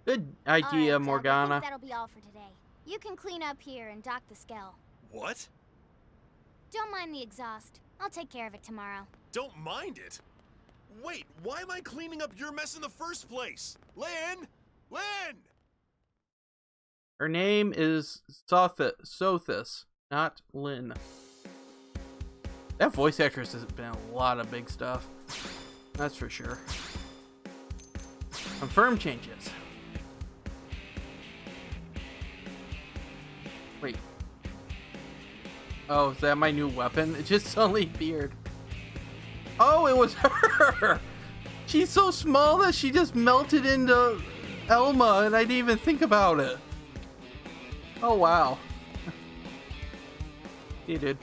Good idea, I Morgana. think that'll be all for today. You can clean up here and dock the Skell. What? Don't mind the exhaust. I'll take care of it tomorrow. Don't mind it? Wait, why am I cleaning up your mess in the first place? Lynn! Lynn! Her name is Sothis, not Lynn. That voice actress has been in a lot of big stuff. That's for sure. Confirm changes. Wait. Oh, is that my new weapon? It just suddenly appeared. Oh, it was her! She's so small that she just melted into Elma and I didn't even think about it. Oh, wow. He did.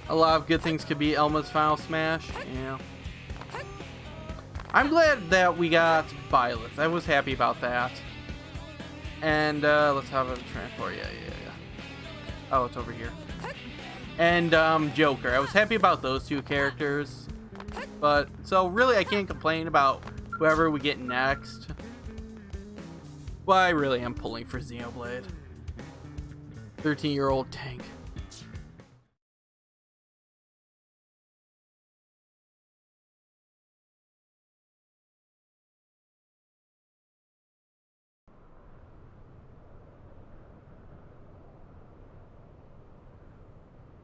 A lot of good things could be Elma's final smash. Yeah. I'm glad that we got Byleth. I was happy about that. And let's have a transport. Yeah. Oh, it's over here. And Joker. I was happy about those two characters. But so really I can't complain about whoever we get next. But I really am pulling for Xenoblade. 13-year-old tank.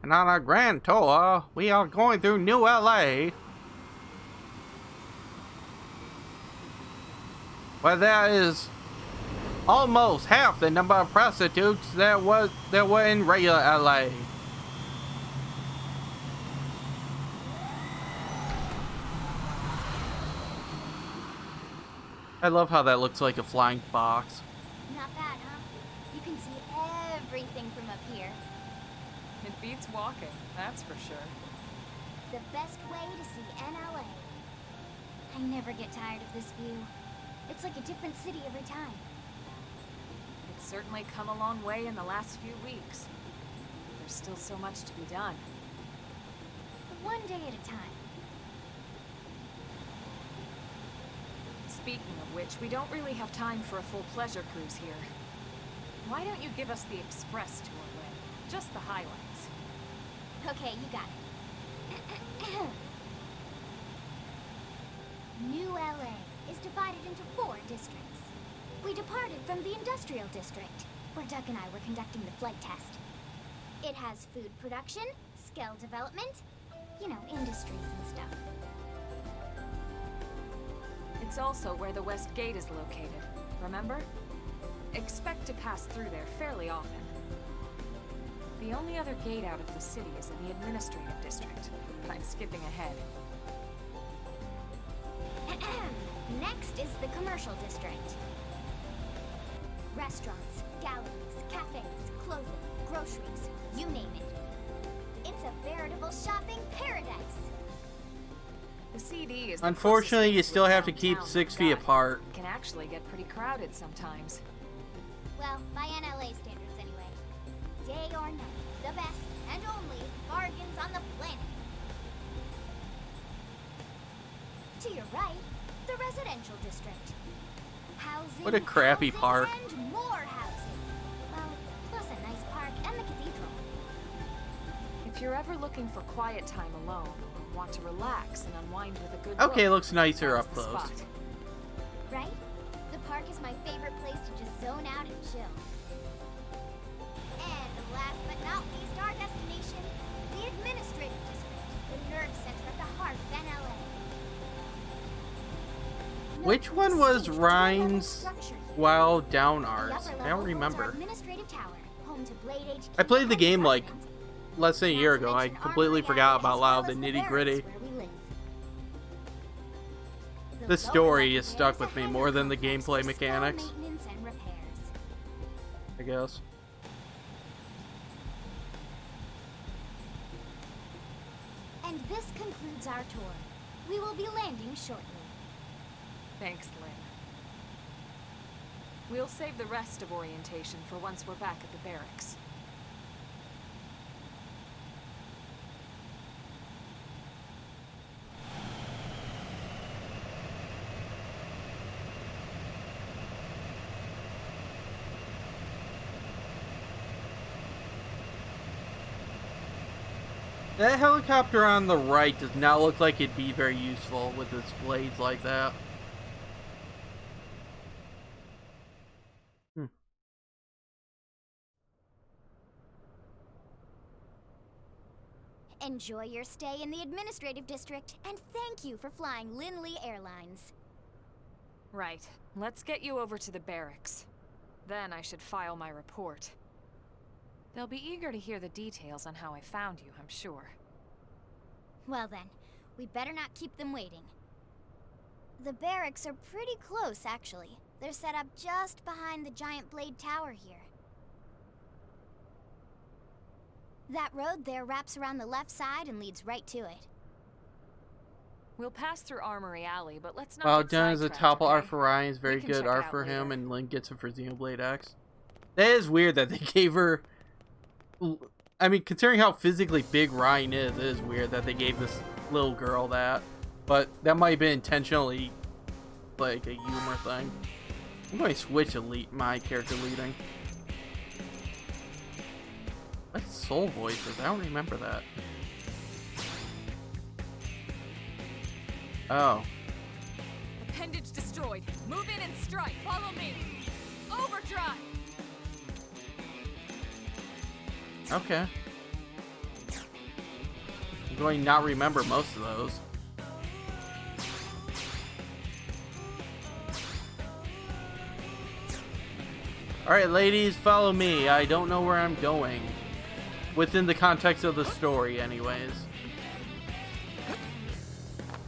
And on our grand tour, we are going through New LA, where there is almost half the number of prostitutes that were in regular LA. I love how that looks like a flying box. Not bad, huh? You can see everything from up here. It beats walking, that's for sure. The best way to see NLA. I never get tired of this view. It's like a different city every time. It's certainly come a long way in the last few weeks. There's still so much to be done. One day at a time. Speaking of which, we don't really have time for a full pleasure cruise here. Why don't you give us the express tour, Lynn? Just the highlights. Okay, you got it. New LA is divided into 4 districts. We departed from the industrial district, where Duck and I were conducting the flight test. It has food production, skill development, you know, industries and stuff. It's also where the West Gate is located, remember? Expect to pass through there fairly often. The only other gate out of the city is in the administrative district. I'm skipping ahead. Next is the commercial district. Restaurants, galleries, cafes, clothing, groceries, you name it. It's a veritable shopping paradise. The CD is Unfortunately, you still have to keep 6 feet apart. It can actually get pretty crowded sometimes. Well, by NLA standards anyway. Day or night, the best and only bargains on the planet. To your right, the residential district. Housing, What a crappy housing, park. and more housing. Well, plus a nice park and the cathedral. If you're ever looking for quiet time alone, or want to relax and unwind with a good book, Okay, looks nicer that's up the close. spot. Right? The park is my favorite place to just zone out and chill. And last but not least, our destination, the administrative district, the nerve center at the heart of NLA. Which one was Ryan's Wild Down Arts? I don't remember. I played the game like less than a year ago. I completely forgot about a lot of the nitty gritty. The story is stuck with me more than the gameplay mechanics, I guess. And this concludes our tour. We will be landing shortly. Thanks, Lynn. We'll save the rest of orientation for once we're back at the barracks. That helicopter on the right does not look like it'd be very useful with its blades like that. Enjoy your stay in the administrative district, and thank you for flying Lindley Airlines. Right. Let's get you over to the barracks. Then I should file my report. They'll be eager to hear the details on how I found you, I'm sure. Well then, we better not keep them waiting. The barracks are pretty close, actually. They're set up just behind the giant blade tower here. That road there wraps around the left side and leads right to it. We'll pass through Armory Alley, but let's not Well get done as a sidetracked, topple okay? art for Ryan is very We can good check it art out for him, later. and Lynn gets it for Xenoblade X. That is weird that they gave her... I mean, considering how physically big Ryan is, it is weird that they gave this little girl that. But that might have been intentionally, like, a humor thing. I'm going to switch to my character leading. What's Soul Voices? I don't remember that. Oh. Appendage destroyed. Move in and strike. Follow me. Overdrive. Okay. I'm going to not remember most of those. Alright, ladies, follow me. I don't know where I'm going. Within the context of the story, anyways.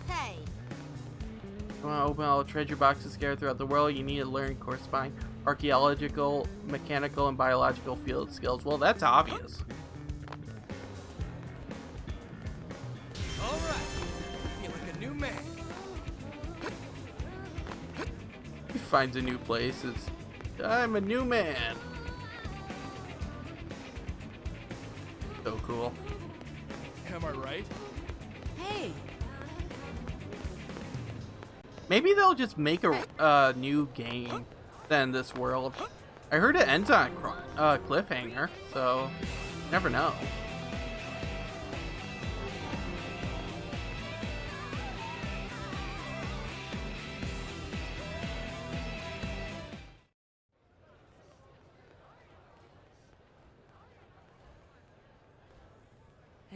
Hey! You want to open all the treasure boxes scattered throughout the world, you need to learn corresponding archaeological, mechanical, and biological field skills. Well, that's obvious. All right. Feel like a new man. He finds a new place. It's, I'm a new man. So cool. Am I right? Hey, Maybe they'll just make a new game than this world. I heard it ends on a cliffhanger, so never know.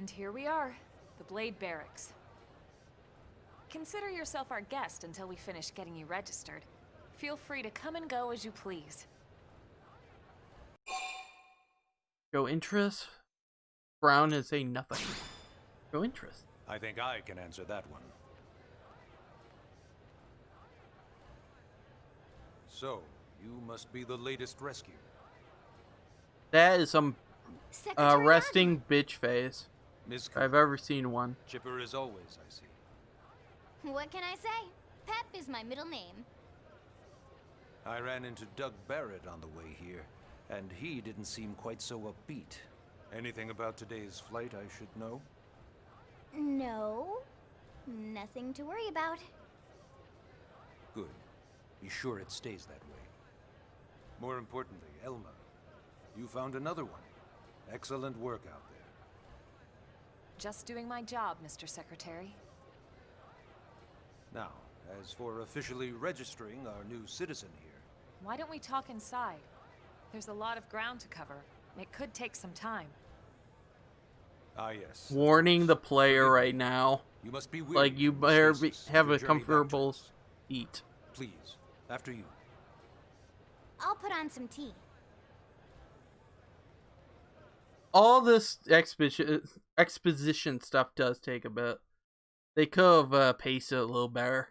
And here we are, the Blade Barracks. Consider yourself our guest until we finish getting you registered. Feel free to come and go as you please. Show interest? Brown and say nothing. Show interest. I think I can answer that one. So, you must be the latest rescue. That is some Secretary resting bitch face. Miss If I've ever seen one. Chipper as always, I see. What can I say? Pep is my middle name. I ran into Doug Barrett on the way here, and he didn't seem quite so upbeat. Anything about today's flight I should know? No, nothing to worry about. Good. Be sure it stays that way. More importantly, Elma, you found another one. Excellent work out there. Just doing my job, Mr. Secretary. Now, as for officially registering our new citizen here, Why don't we talk inside? There's a lot of ground to cover. It could take some time. ah yes. Warning the player right now. You must be Like, you from better stasis have your a journey back to comfortable us. seat. Please, after you. I'll put on some tea. All this exposition stuff does take a bit. They could have paced it a little better.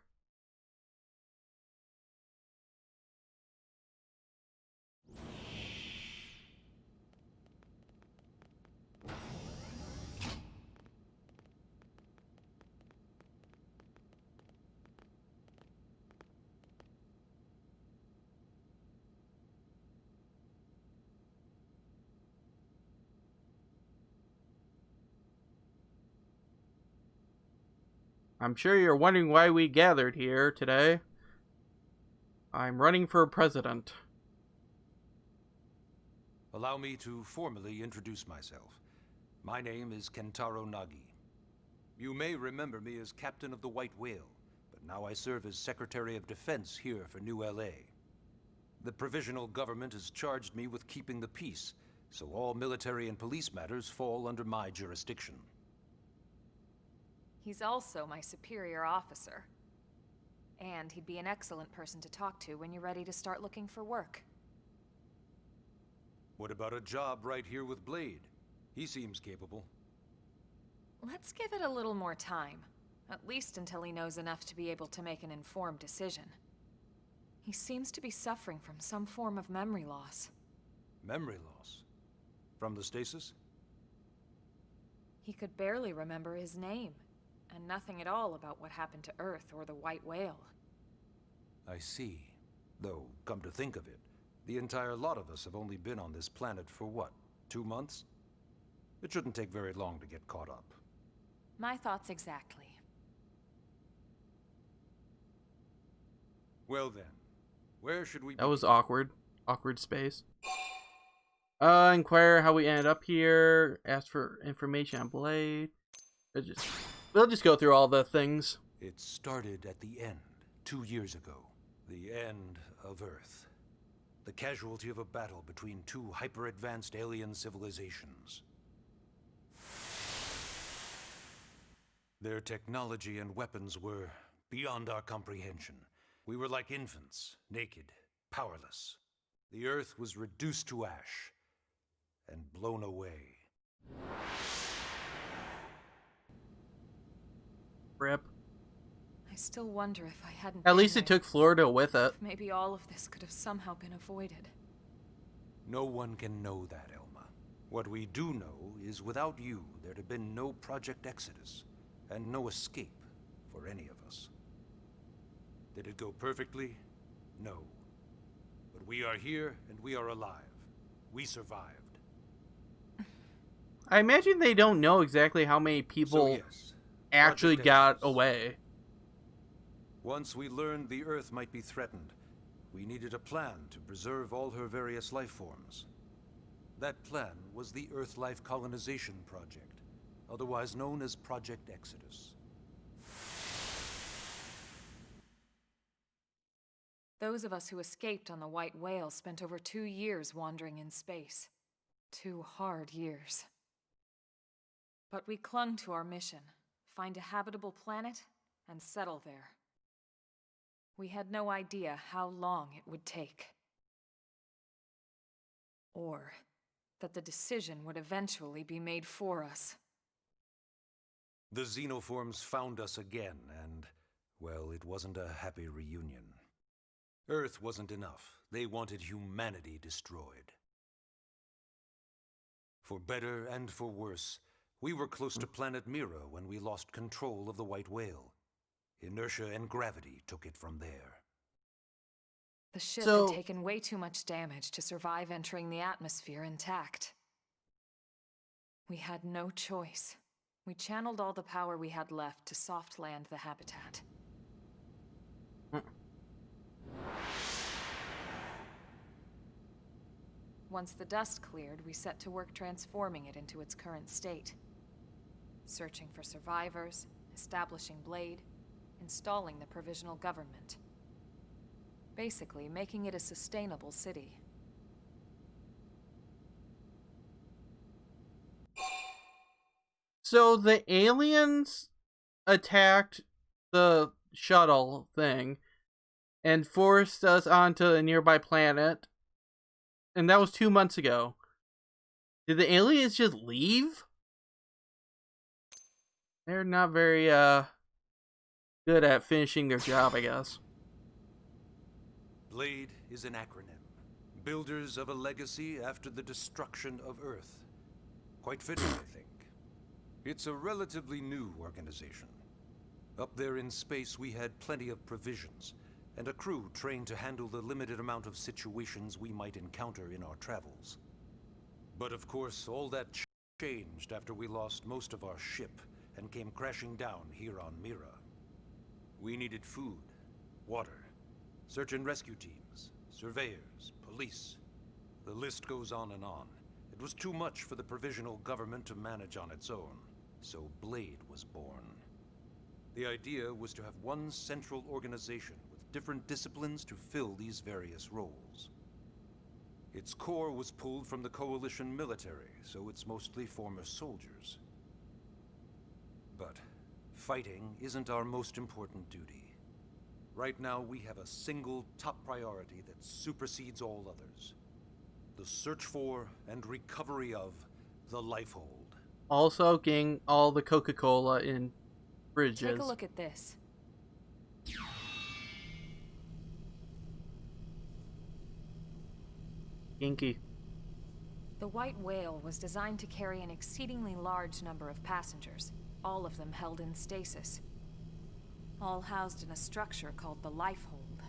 I'm sure you're wondering why we gathered here today. I'm running for president. Allow me to formally introduce myself. My name is Kentaro Nagi. You may remember me as captain of the White Whale, but now I serve as Secretary of Defense here for New LA. The provisional government has charged me with keeping the peace, so all military and police matters fall under my jurisdiction. He's also my superior officer. And he'd be an excellent person to talk to when you're ready to start looking for work. What about a job right here with Blade? He seems capable. Let's give it a little more time. At least until he knows enough to be able to make an informed decision. He seems to be suffering from some form of memory loss. Memory loss? From the stasis? He could barely remember his name, and nothing at all about what happened to Earth or the White Whale. I see. Though, come to think of it, the entire lot of us have only been on this planet for what, 2 months? It shouldn't take very long to get caught up. My thoughts exactly. Well then, where should we That was begin? awkward. Awkward space. Inquire how we ended up here. Ask for information on Blade. We'll just go through all the things. It started at the end, 2 years ago. The end of Earth. The casualty of a battle between two hyper-advanced alien civilizations. Their technology and weapons were beyond our comprehension. We were like infants, naked, powerless. The Earth was reduced to ash and blown away. Rip. I still wonder if I hadn't At been least it there, took Florida with it. maybe all of this could have somehow been avoided. No one can know that, Elma. What we do know is without you, there'd have been no Project Exodus, and no escape for any of us. Did it go perfectly? No. But we are here, and we are alive. We survived. I imagine they don't know exactly how many people So yes, actually Project got Exodus. away. Once we learned the Earth might be threatened, we needed a plan to preserve all her various life forms. That plan was the Earth Life Colonization Project, otherwise known as Project Exodus. Those of us who escaped on the White Whale spent over 2 years wandering in space. 2 hard years. But we clung to our mission, find a habitable planet and settle there. We had no idea how long it would take. Or that the decision would eventually be made for us. The xenoforms found us again, and, well, it wasn't a happy reunion. Earth wasn't enough. They wanted humanity destroyed. For better and for worse, we were close to planet Mira when we lost control of the White Whale. Inertia and gravity took it from there. The ship had taken way too much damage to survive entering the atmosphere intact. We had no choice. We channeled all the power we had left to soft land the habitat. Once the dust cleared, we set to work transforming it into its current state. Searching for survivors, establishing Blade, installing the provisional government. Basically, making it a sustainable city. So the aliens attacked the shuttle thing and forced us onto a nearby planet. And that was 2 months ago. Did the aliens just leave? They're not very good at finishing their job, I guess. Blade is an acronym. Builders of a legacy after the destruction of Earth. Quite fitting, I think. It's a relatively new organization. Up there in space, we had plenty of provisions, and a crew trained to handle the limited amount of situations we might encounter in our travels. But of course, all that changed after we lost most of our ship and came crashing down here on Mira. We needed food, water, search and rescue teams, surveyors, police. The list goes on and on. It was too much for the provisional government to manage on its own, so Blade was born. The idea was to have one central organization with different disciplines to fill these various roles. Its core was pulled from the Coalition military, so it's mostly former soldiers. But fighting isn't our most important duty. Right now, we have a single top priority that supersedes all others. The search for and recovery of the Lifehold. Also, getting all the Coca-Cola in fridges. Take a look at this. Inky. The White Whale was designed to carry an exceedingly large number of passengers, all of them held in stasis. All housed in a structure called the Lifehold.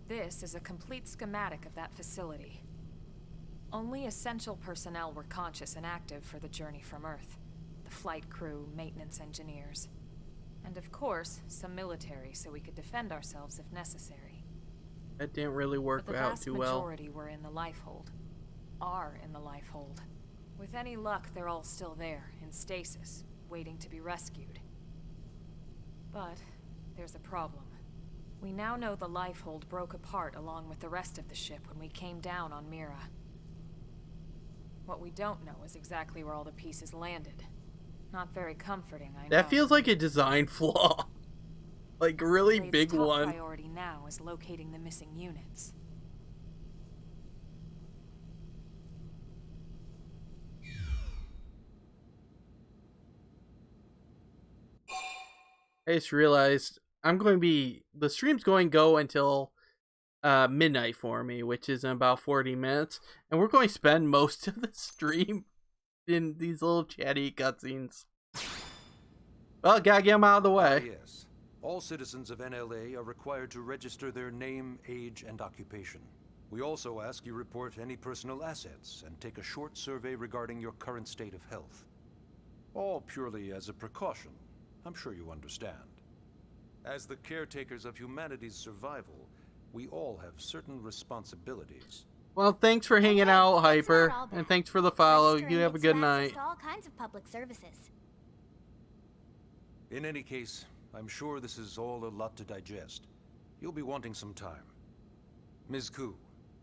This is a complete schematic of that facility. Only essential personnel were conscious and active for the journey from Earth. The flight crew, maintenance engineers. And of course, some military so we could defend ourselves if necessary. That didn't really work out too well. But the vast majority were in the Lifehold. Are in the Lifehold. With any luck, they're all still there, in stasis, waiting to be rescued. But there's a problem. We now know the Lifehold broke apart along with the rest of the ship when we came down on Mira. What we don't know is exactly where all the pieces landed. Not very comforting, I know. That feels like a design flaw. Like, a really big top one. Priority now is locating the missing units. I just realized the stream's going to go until midnight for me, which is in about 40 minutes. And we're going to spend most of the stream in these little chatty cutscenes. Well, gotta get them out of the way. Yes. All citizens of NLA are required to register their name, age, and occupation. We also ask you report any personal assets and take a short survey regarding your current state of health. All purely as a precaution. I'm sure you understand. As the caretakers of humanity's survival, we all have certain responsibilities. Well, thanks for hanging out, Hyper, all bad. and thanks for the follow. Registering You have a gets good you access night. to all kinds of public services. In any case, I'm sure this is all a lot to digest. You'll be wanting some time. Ms. Koo,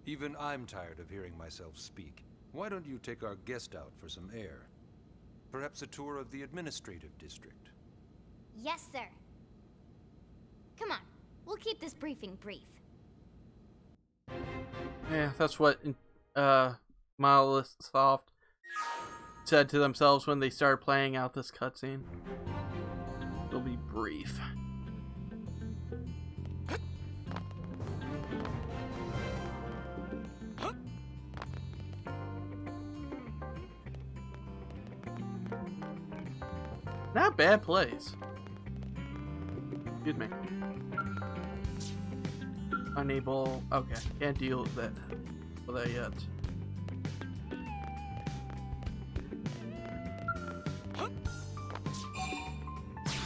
even I'm tired of hearing myself speak. Why don't you take our guest out for some air? Perhaps a tour of the administrative district. Yes, sir. Come on, we'll keep this briefing brief. Yeah, that's what Monolith Soft said to themselves when they started playing out this cutscene. It'll be brief. Not a bad place. Excuse me. Unable. Okay, can't deal with that yet.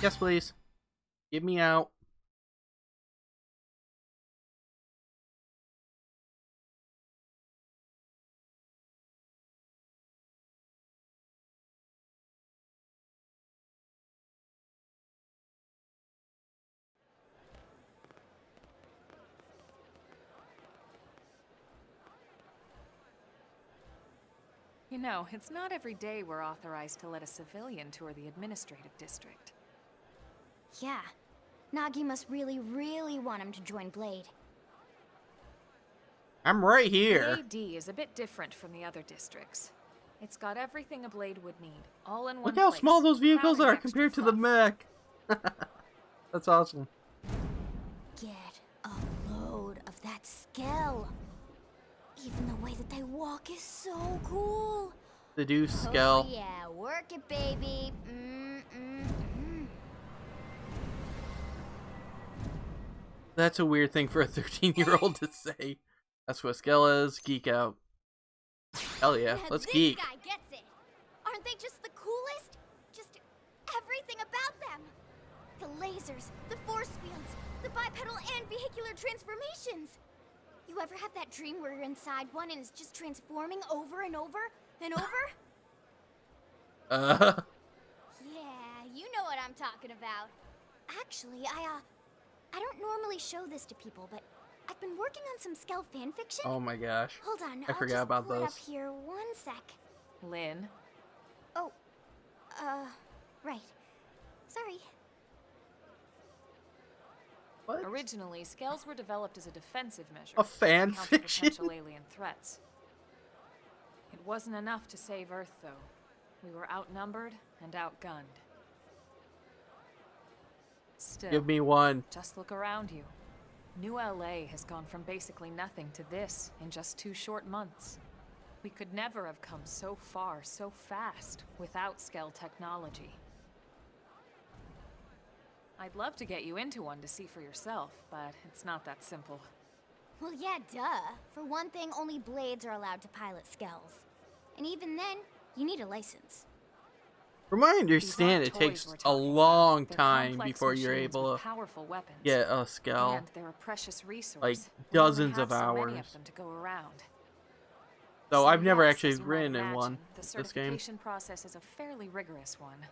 Yes, please. Get me out. You know, it's not every day we're authorized to let a civilian tour the administrative district. Yeah. Nagi must really, really want him to join Blade. I'm right here. AD is a bit different from the other districts. It's got everything a Blade would need, all in one Look how place, small those vehicles without are any extra compared to the fluff. mech. That's awesome. Get a load of that scale. Even the way that they walk is so cool. The do scale. Oh yeah, work it, baby. That's a weird thing for a 13-year-old to say. That's what scale is. Geek out. Hell yeah, let's this geek. guy gets it. Aren't they just the coolest? Just everything about them. The lasers, the force fields, the bipedal and vehicular transformations. You ever have that dream where you're inside one and it's just transforming over and over and over? Yeah, you know what I'm talking about. Actually, I don't normally show this to people, but I've been working on some Skell fanfiction. Oh my gosh. Hold on, I I'll forgot just about pull it those. up here 1 sec. Lynn? Oh, right. Sorry. What? Originally, scales were developed as a defensive measure. A fan to counter fiction? potential alien threats. It wasn't enough to save Earth, though. We were outnumbered and outgunned. Still, Give me one. just look around you. New LA has gone from basically nothing to this in just 2 short months. We could never have come so far, so fast, without Skell technology. I'd love to get you into one to see for yourself, but it's not that simple. Well, yeah, duh. For one thing, only Blades are allowed to pilot Skells. And even then, you need a license. From my understanding, it toys takes we're a talking long They're time complex before you're machines able with to powerful weapons. get a Skell. And they're a precious resource. Like, We only dozens have of so many hours. of them to go around. So I've never yes, actually as you might ridden in imagine, one. The This game. certification process is a fairly rigorous one.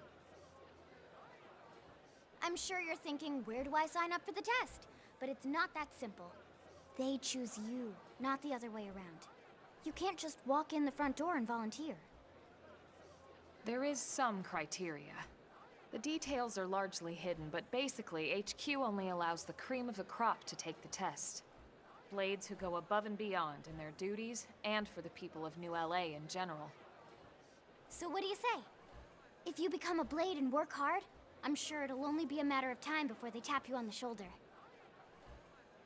I'm sure you're thinking, where do I sign up for the test? But it's not that simple. They choose you, not the other way around. You can't just walk in the front door and volunteer. There is some criteria. The details are largely hidden, but basically, HQ only allows the cream of the crop to take the test. Blades who go above and beyond in their duties, and for the people of New LA in general. So what do you say? If you become a Blade and work hard, I'm sure it'll only be a matter of time before they tap you on the shoulder.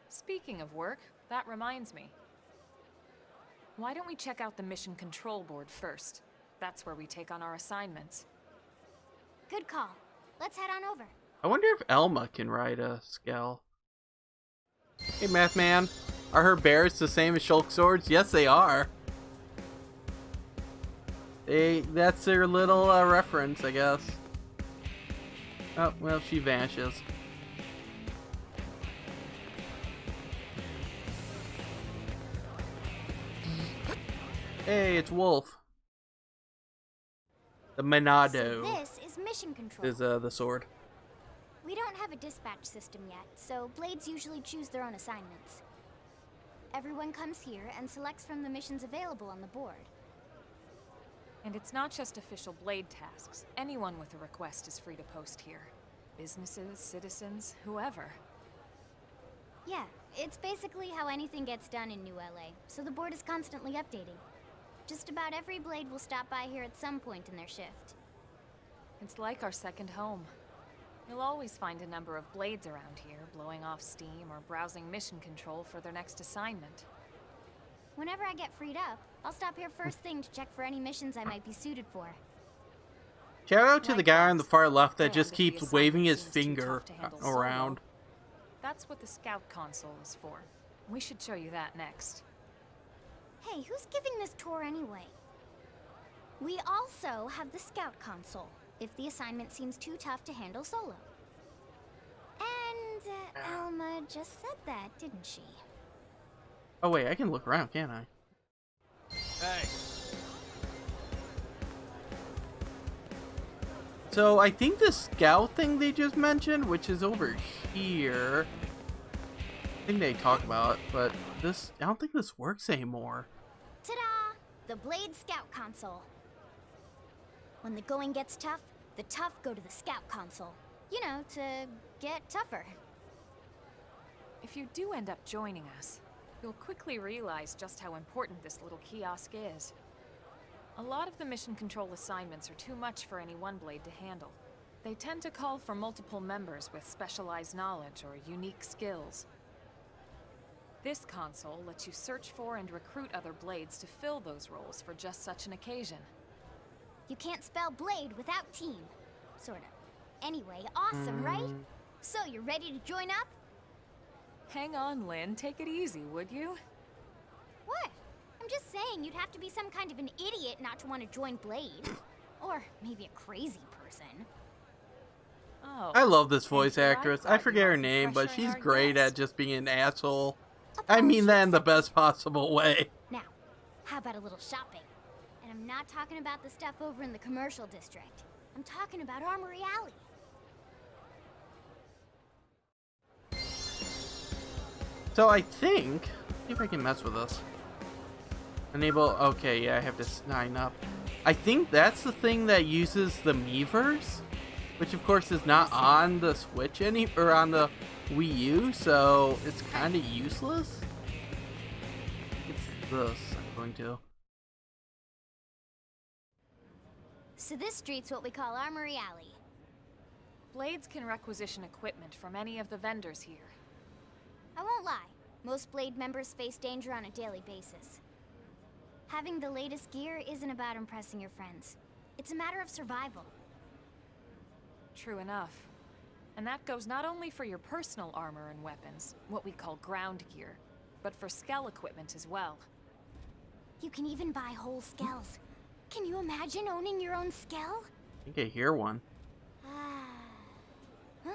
Speaking of work, that reminds me. Why don't we check out the Mission Control Board first? That's where we take on our assignments. Good call. Let's head on over. I wonder if Elma can ride a Skell. Hey, Math Man. Are her bears the same as Shulk swords? Yes, they are. That's their little reference, I guess. Oh, well, she vanishes. Hey, it's Wolf. The Monado So this is Mission Control. is the sword. We don't have a dispatch system yet, so Blades usually choose their own assignments. Everyone comes here and selects from the missions available on the board. And it's not just official Blade tasks. Anyone with a request is free to post here. Businesses, citizens, whoever. Yeah, it's basically how anything gets done in New LA, so the board is constantly updating. Just about every Blade will stop by here at some point in their shift. It's like our second home. You'll always find a number of Blades around here, blowing off steam or browsing mission control for their next assignment. Whenever I get freed up, I'll stop here first thing to check for any missions I might be suited for. Shout out to the guy on the far left that And just if keeps the waving assignment his seems too finger tough to handle around. solo, that's what the scout console is for. We should show you that next. Hey, who's giving this tour anyway? We also have the scout console, if the assignment seems too tough to handle solo. And Alma just said that, didn't she? Oh wait, I can look around, can't I? Hey. So I think the scout thing they just mentioned, which is over here, I think they talk about it, but this, I don't think this works anymore. Ta-da! The Blade Scout Console. When the going gets tough, the tough go to the Scout Console. You know, to get tougher. If you do end up joining us, you'll quickly realize just how important this little kiosk is. A lot of the mission control assignments are too much for any one Blade to handle. They tend to call for multiple members with specialized knowledge or unique skills. This console lets you search for and recruit other Blades to fill those roles for just such an occasion. You can't spell Blade without team. Sorta. Anyway, awesome, right? So, you ready to join up? Hang on, Lynn. Take it easy, would you? What? I'm just saying you'd have to be some kind of an idiot not to want to join Blade. Or maybe a crazy person. Oh. I love this voice Thank you. actress. thought I you forget her might be name, but pressuring she's our great guest. at just being an asshole. I mean that in the best possible way. Now, how about a little shopping? And I'm not talking about the stuff over in the commercial district. I'm talking about Armory Alley. So I think, see if I can mess with this. Enable, okay, yeah, I have to sign up. I think that's the thing that uses the Miiverse, which of course is not on the Switch or on the Wii U, so it's kind of useless. It's this, I'm going to. So this street's what we call Armory Alley. Blades can requisition equipment from any of the vendors here. I won't lie, most Blade members face danger on a daily basis. Having the latest gear isn't about impressing your friends. It's a matter of survival. True enough. And that goes not only for your personal armor and weapons, what we call ground gear, but for skell equipment as well. You can even buy whole skells. Can you imagine owning your own skell? I think I hear one. Huh?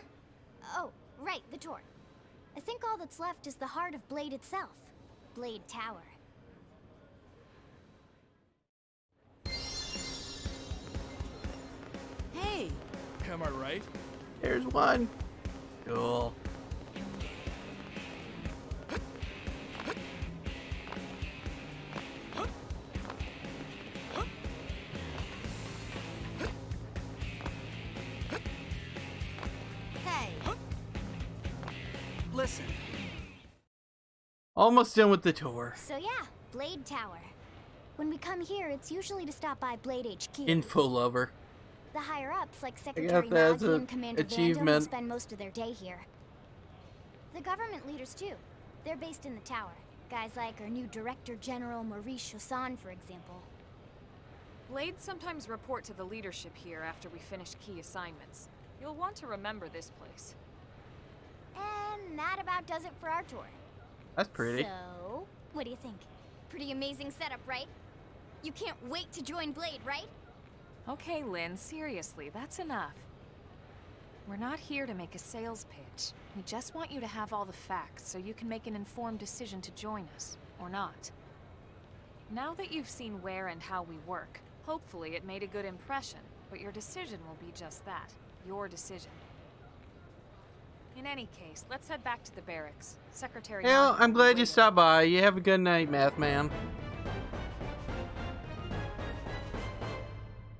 Oh, right, the door. I think all that's left is the heart of Blade itself. Blade Tower. Hey! Am I right? There's one. Cool. Hey. Listen. Almost done with the tour. So yeah, Blade Tower. When we come here, it's usually to stop by Blade HQ. Info lover. The higher-ups, like got Secretary that as Nagi a and Commander Vandom, will achievement. spend most of their day here. The government leaders, too. They're based in the tower. Guys like our new Director General Maurice Chassan, for example. Blades sometimes report to the leadership here after we finish key assignments. You'll want to remember this place. And that about does it for our tour. That's pretty. So, what do you think? Pretty amazing setup, right? You can't wait to join Blade, right? Okay, Lynn, seriously, that's enough. We're not here to make a sales pitch. We just want you to have all the facts so you can make an informed decision to join us, or not. Now that you've seen where and how we work, hopefully it made a good impression, but your decision will be just that, your decision. In any case, let's head back to the barracks. Secretary... Well, Nagi I'm will glad be you waiting. stopped by. You have a good night, Math Man.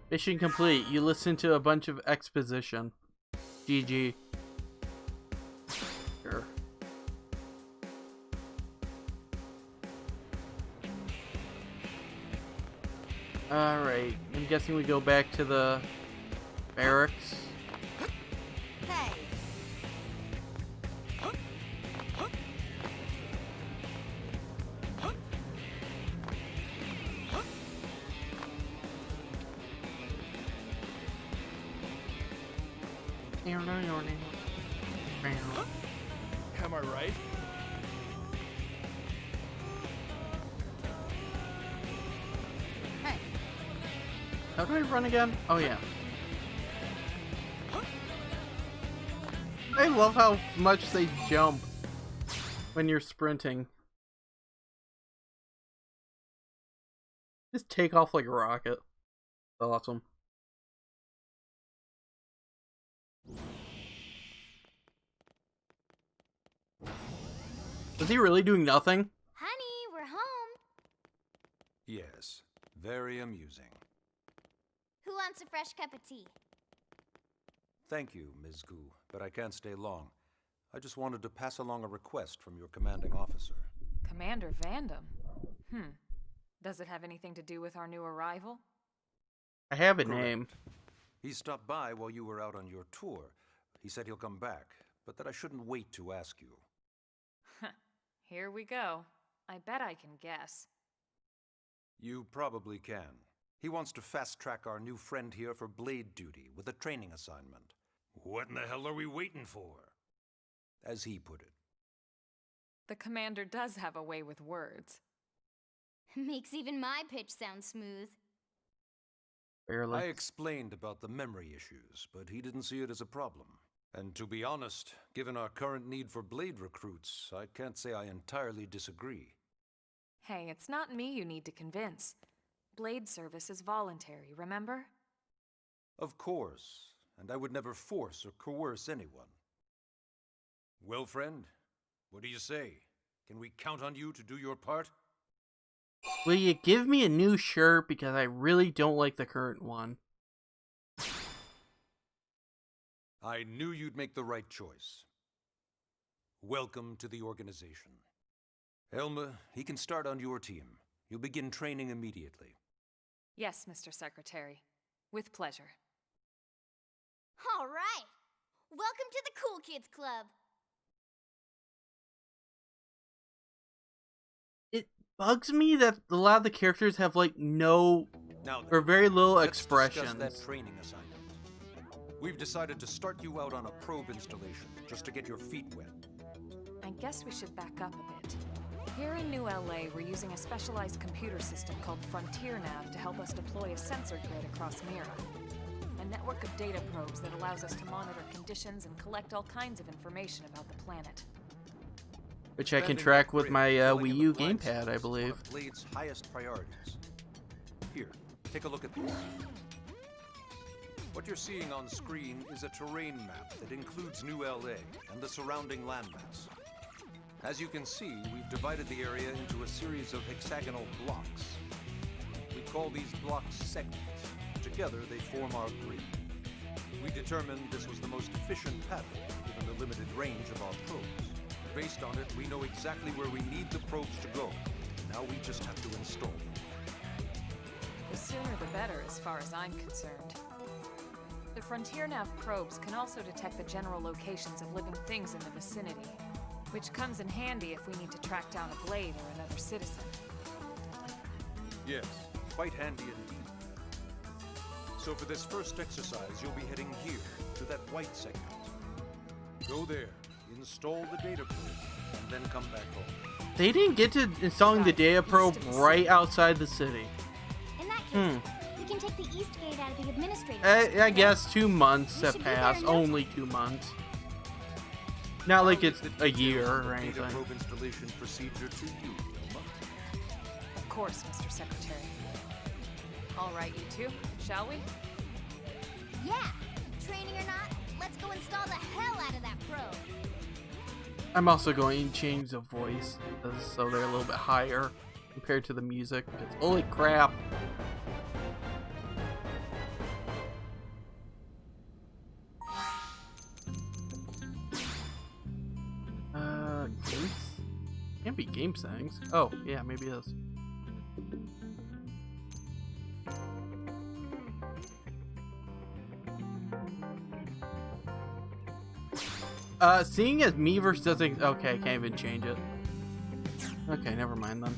Mission complete. You listen to a bunch of exposition. GG. Sure. Alright. I'm guessing we go back to the barracks. Hey, Am I right? hey. How do I run again? Oh yeah. I love how much they jump when you're sprinting. Just take off like a rocket. Awesome. Was he really doing nothing? Honey, we're home. Yes, very amusing. Who wants a fresh cup of tea? Thank you, Ms. Gu, but I can't stay long. I just wanted to pass along a request from your commanding officer. Commander Vandam? Does it have anything to do with our new arrival? I have a Correct. name. He stopped by while you were out on your tour. He said he'll come back, but that I shouldn't wait to ask you. Here we go. I bet I can guess. You probably can. He wants to fast-track our new friend here for blade duty with a training assignment. What in the hell are we waiting for? As he put it. The commander does have a way with words. Makes even my pitch sound smooth. Barely. I explained about the memory issues, but he didn't see it as a problem. And to be honest, given our current need for blade recruits, I can't say I entirely disagree. Hey, it's not me you need to convince. Blade service is voluntary, remember? Of course, and I would never force or coerce anyone. Well, friend, what do you say? Can we count on you to do your part? Will you give me a new shirt because I really don't like the current one? I knew you'd make the right choice. Welcome to the organization. Elma, he can start on your team. You'll begin training immediately. Yes, Mr. Secretary. With pleasure. All right. Welcome to the Cool Kids Club. It bugs me that a lot of the characters have like no Now then, or very little let's discuss expressions. that training assignment. We've decided to start you out on a probe installation, just to get your feet wet. I guess we should back up a bit. Here in New LA, we're using a specialized computer system called Frontier Nav to help us deploy a sensor grid across Mira. A network of data probes that allows us to monitor conditions and collect all kinds of information about the planet. Which I can Defending track that with grid, my filling Wii in U the blanks gamepad, I is one believe. of Blade's highest priorities. Here, take a look at this. What you're seeing on screen is a terrain map that includes New LA and the surrounding landmass. As you can see, we've divided the area into a series of hexagonal blocks. We call these blocks segments. Together, they form our grid. We determined this was the most efficient pattern, given the limited range of our probes. Based on it, we know exactly where we need the probes to go. Now we just have to install them. The sooner the better, as far as I'm concerned. The Frontier Nav probes can also detect the general locations of living things in the vicinity, which comes in handy if we need to track down a blade or another citizen. Yes, quite handy indeed. So for this first exercise, you'll be heading here, to that white segment. Go there, install the data probe, and then come back home. They didn't get to installing the data probe right outside the city. In that case, we can take the East Gate out of the administrative. I guess 2 months We have should be there passed. in no Only 2 months. Not like it's The a details year of or the data anything. probe installation procedure to you, Wilma. Of course, Mr. Secretary. All right, you two, shall we? Yeah. Training or not, let's go install the hell out of that probe. I'm also going to change the voice so they're a little bit higher compared to the music. Because holy crap! Can't be game settings. Oh, yeah, maybe it is. Seeing as Miiverse doesn't... Okay, I can't even change it. Okay, never mind then.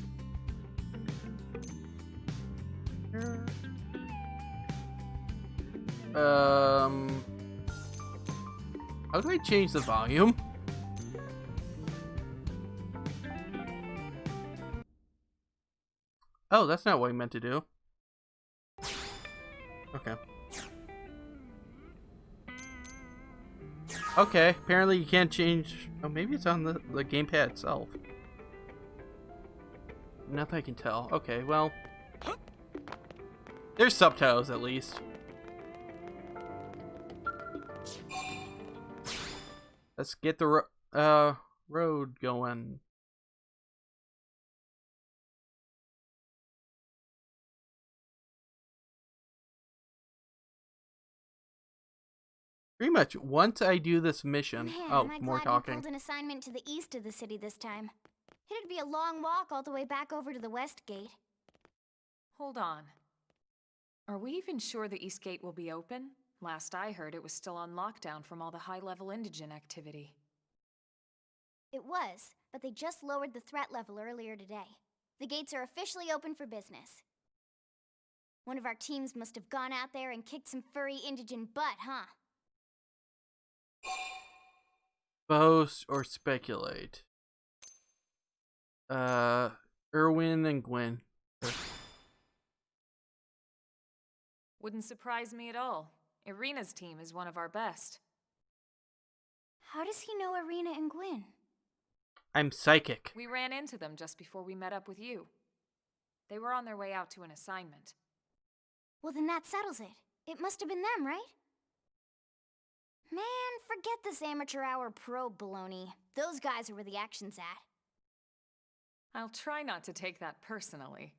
How do I change the volume? Oh, that's not what I meant to do. Okay. Okay, apparently you can't change... Oh, maybe it's on the gamepad itself. Not that I can tell. Okay, well... There's subtitles, at least. Let's get the road going. Pretty much, once I do this mission... Man, oh, I'm more glad talking. we pulled an assignment to the east of the city this time. It'd be a long walk all the way back over to the west gate. Hold on. Are we even sure the East Gate will be open? Last I heard, it was still on lockdown from all the high-level indigen activity. It was, but they just lowered the threat level earlier today. The gates are officially open for business. One of our teams must have gone out there and kicked some furry indigen butt, huh? Boast or speculate. Erwin and Gwen. Wouldn't surprise me at all. Irina's team is one of our best. How does he know Irina and Gwen? I'm psychic. We ran into them just before we met up with you. They were on their way out to an assignment. Well, then that settles it. It must have been them, right? Man, forget this amateur hour probe baloney. Those guys are where the action's at. I'll try not to take that personally.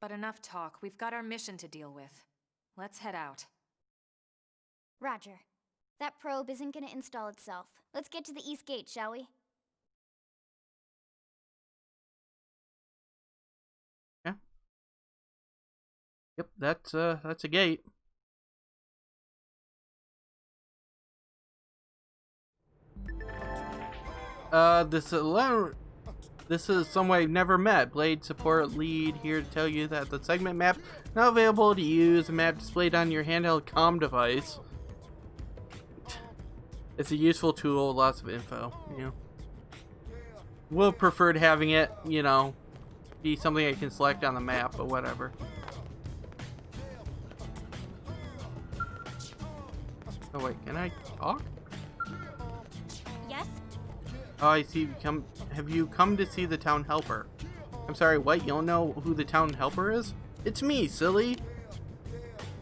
But enough talk. We've got our mission to deal with. Let's head out. Roger. That probe isn't gonna install itself. Let's get to the East Gate, shall we? Yeah. Yep, that's a gate. This is someone I've never met. Blade support lead here to tell you that the segment map now available to use. A map displayed on your handheld comm device. It's a useful tool, lots of info. You know, would have preferred having it, you know, be something I can select on the map, but whatever. Oh wait, can I talk? Yes? Oh, I see. Have you come to see the town helper? I'm sorry, what? You don't know who the town helper is? It's me, silly.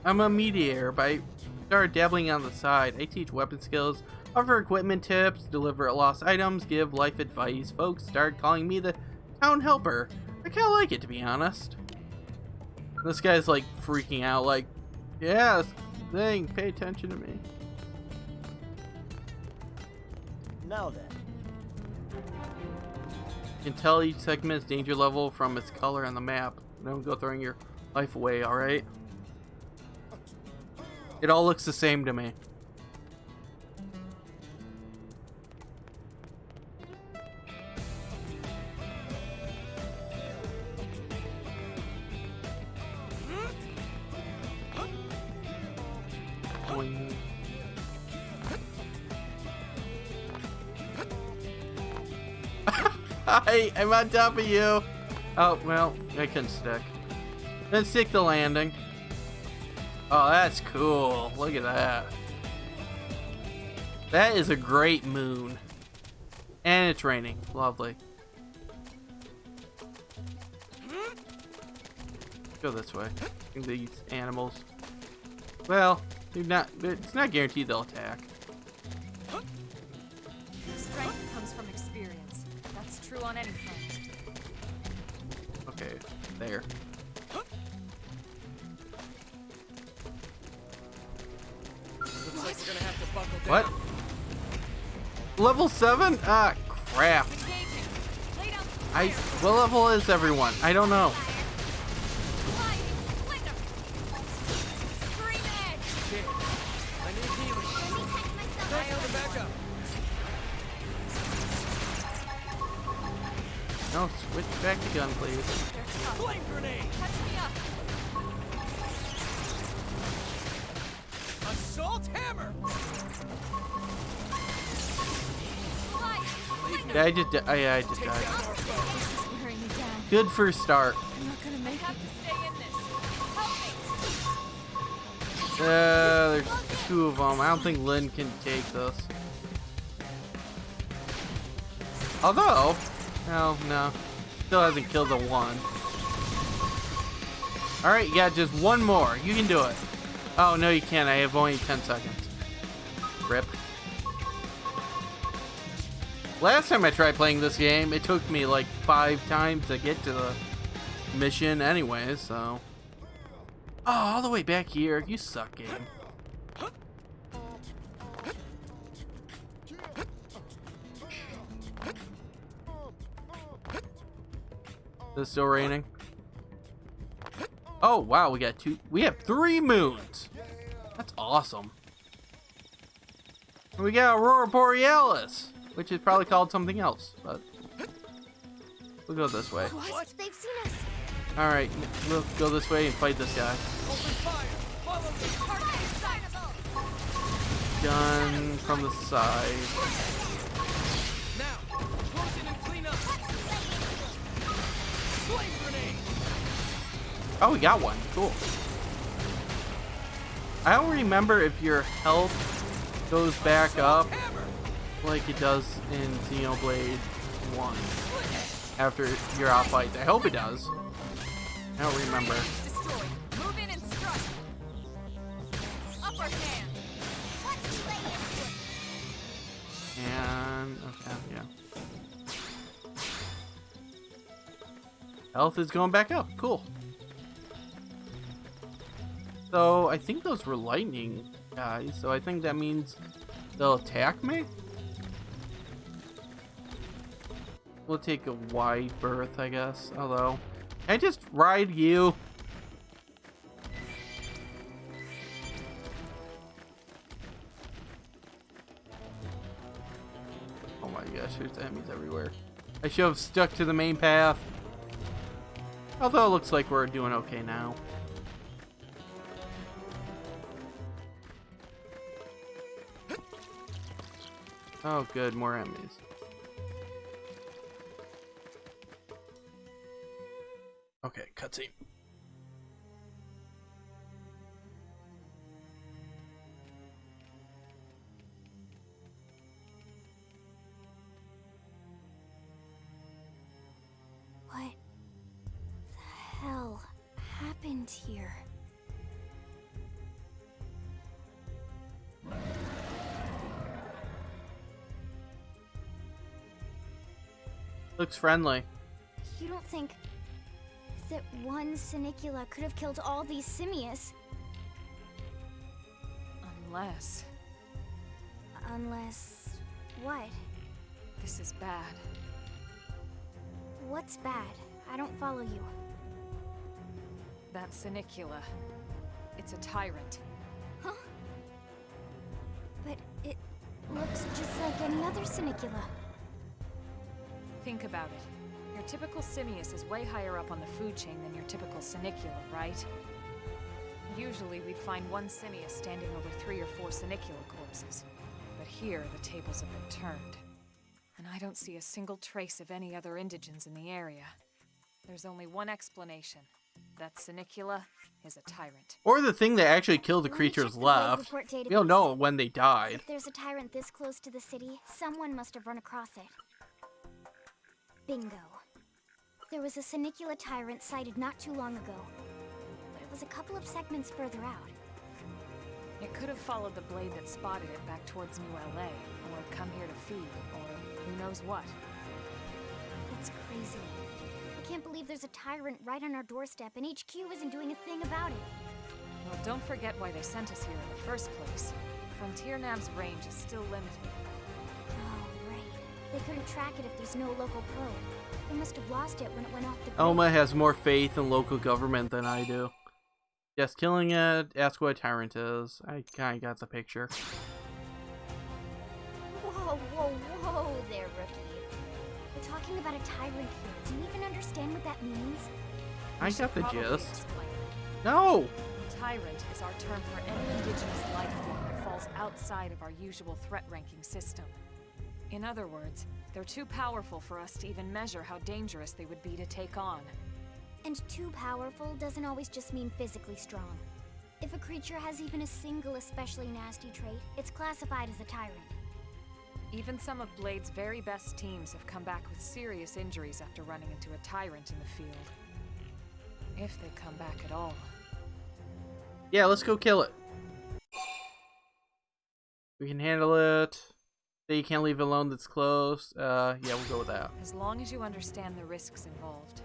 I'm a mediator, but I started dabbling on the side. I teach weapon skills, offer equipment tips, deliver lost items, give life advice. Folks started calling me the town helper. I kind of like it, to be honest. This guy's like freaking out, like, yeah, thing, pay attention to me. Now then. You can tell each segment's danger level from its color on the map. Don't go throwing your life away, alright? It all looks the same to me. Boing. Hi, I'm on top of you. Oh, well, I couldn't stick. Then stick the landing. Oh, that's cool. Look at that. That is a great moon. And it's raining. Lovely. Go this way. I think these animals. Well, it's not guaranteed they'll attack. Strength comes from experience. That's true on any front. Okay, there. Looks like we're gonna have to buckle down. What? Level 7? Ah, crap. What level is everyone? I don't know. Shit. I need healing. Thanks for the backup. No, switch back to gun, please. Flame grenade. Assault hammer. Yeah, I just died. Good first start. I'm not gonna make it. There's two of them. I don't think Lynn can take this. Although, no. Still hasn't killed the one. Alright, you got just one more. You can do it. Oh, no, you can't. I have only 10 seconds. Rip. Last time I tried playing this game, it took me like 5 times to get to the mission anyway, so... Oh, all the way back here. You suck, game. Is it still raining? Oh, wow, we have 3 moons. That's awesome. And we got Aurora Borealis, which is probably called something else, but we'll go this way. What? They've seen us. Alright, we'll go this way and fight this guy. Open fire. Follow me. Gun from the side. Now, close it and clean up. Flame grenade. Oh, we got one. Cool. I don't remember if your health goes back up like it does in Xenoblade 1 after you're out fight. I hope it does. I don't remember. Move in and strike. Upper hand. And okay, yeah. Health is going back up. Cool. So I think those were lightning guys. So I think that means they'll attack me. We'll take a wide berth, I guess. Although, can I just ride you? Oh my gosh, there's enemies everywhere. I should have stuck to the main path. Although it looks like we're doing okay now. Oh good, more enemies. Okay, cutscene. What the hell happened here? Looks friendly. You don't think that one Sinicula could have killed all these simius? Unless Unless... what? this is bad. What's bad? I don't follow you. That Sinicula. It's a tyrant. Huh? But it looks just like any other Sinicula. Think about it. Your typical simius is way higher up on the food chain than your typical Sinicula, right? Usually we'd find one simius standing over 3 or 4 Sinicula corpses. But here, the tables have been turned. And I don't see a single trace of any other indigents in the area. There's only one explanation. That Sinicula is a tyrant. Or the thing that actually killed the Let me creatures check the left. Blade Report We don't database. know when they died. If there's a tyrant this close to the city, someone must have run across it. Bingo. There was a Sinicula tyrant sighted not too long ago, but it was a couple of segments further out. It could have followed the blade that spotted it back towards New LA, or come here to feed, or who knows what. That's crazy. I can't believe there's a tyrant right on our doorstep and HQ isn't doing a thing about it. Well, don't forget why they sent us here in the first place. Frontier Nav's range is still limited. Oh, right. They couldn't track it if there's no local probe. They must have lost it when it went off the grid. Elma has more faith in local government than I do. Just killing it. Ask what a tyrant is. I kind of got the picture. Whoa, whoa, whoa there, rookie. We're talking about a tyrant here. Do you even understand what that means? I got the Probably gist. explain. No! Tyrant is our term for any indigenous life form that falls outside of our usual threat ranking system. In other words, they're too powerful for us to even measure how dangerous they would be to take on. And too powerful doesn't always just mean physically strong. If a creature has even a single especially nasty trait, it's classified as a tyrant. Even some of Blade's very best teams have come back with serious injuries after running into a tyrant in the field. If they come back at all. Yeah, let's go kill it. We can handle it. Say you can't leave it alone that's close. Yeah, we'll go with that. As long as you understand the risks involved.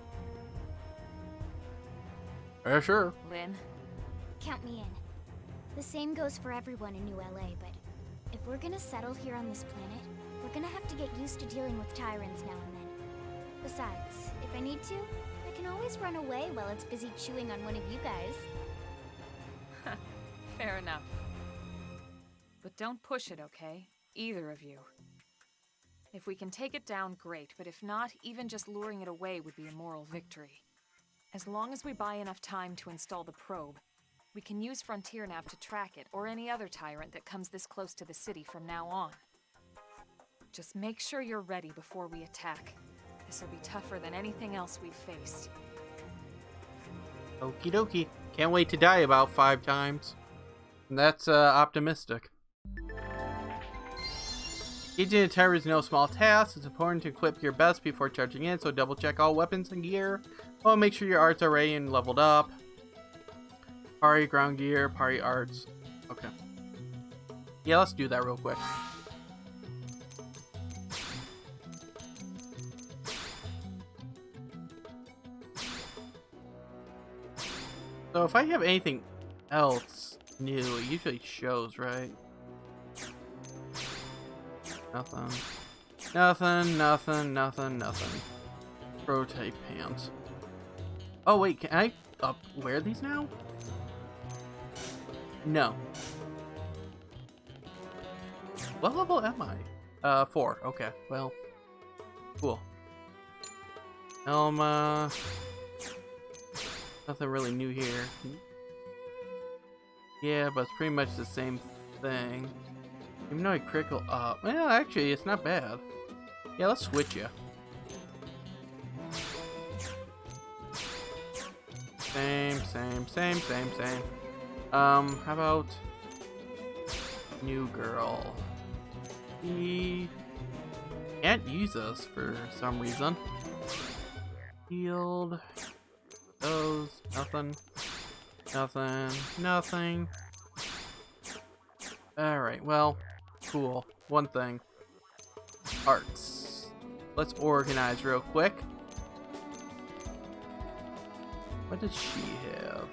Sure. Lynn? Count me in. The same goes for everyone in New LA, but if we're gonna settle here on this planet, we're gonna have to get used to dealing with tyrants now and then. Besides, if I need to, I can always run away while it's busy chewing on one of you guys. Fair enough. But don't push it, okay? Either of you. If we can take it down, great, but if not, even just luring it away would be a moral victory. As long as we buy enough time to install the probe, we can use Frontier Nav to track it, or any other tyrant that comes this close to the city from now on. Just make sure you're ready before we attack. This'll be tougher than anything else we've faced. Okie dokie. Can't wait to die about 5 times. And that's optimistic. Engaging a tyrant is no small task. It's important to equip your best before charging in, so double check all weapons and gear. Well, make sure your arts are ready and leveled up. Party ground gear, party arts. Okay. Yeah, let's do that real quick. So if I have anything else new, it usually shows, right? Nothing. Nothing, nothing, nothing, nothing. Rotate pants. Oh wait, can I wear these now? No. What level am I? 4. Okay, well. Cool. Elma. Nothing really new here. Yeah, but it's pretty much the same thing. Even though I critical up. Well, actually, it's not bad. Yeah, let's switch you. Same. How about new girl? He can't use us for some reason. Healed. Those. Nothing. Alright, well, cool. One thing. Arts. Let's organize real quick. What does she have?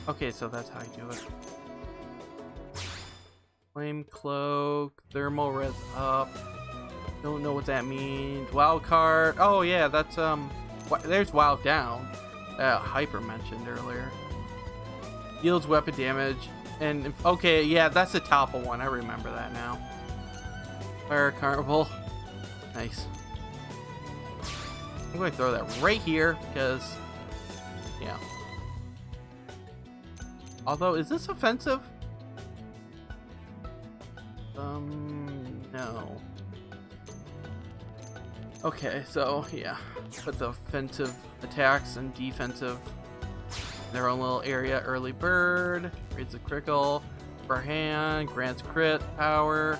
Okay, so that's how you do it. Flame cloak, thermal res up. Don't know what that means. Wild card. Oh yeah, that's there's wild down. Hyper mentioned earlier. Deals weapon damage. And okay, yeah, that's the topple one. I remember that now. Fire Carnival. Nice. I'm going to throw that right here because, yeah. Although, is this offensive? No. Okay, so yeah, put the offensive attacks and defensive in their own little area. Early bird, reads a critical per hand, grants crit power.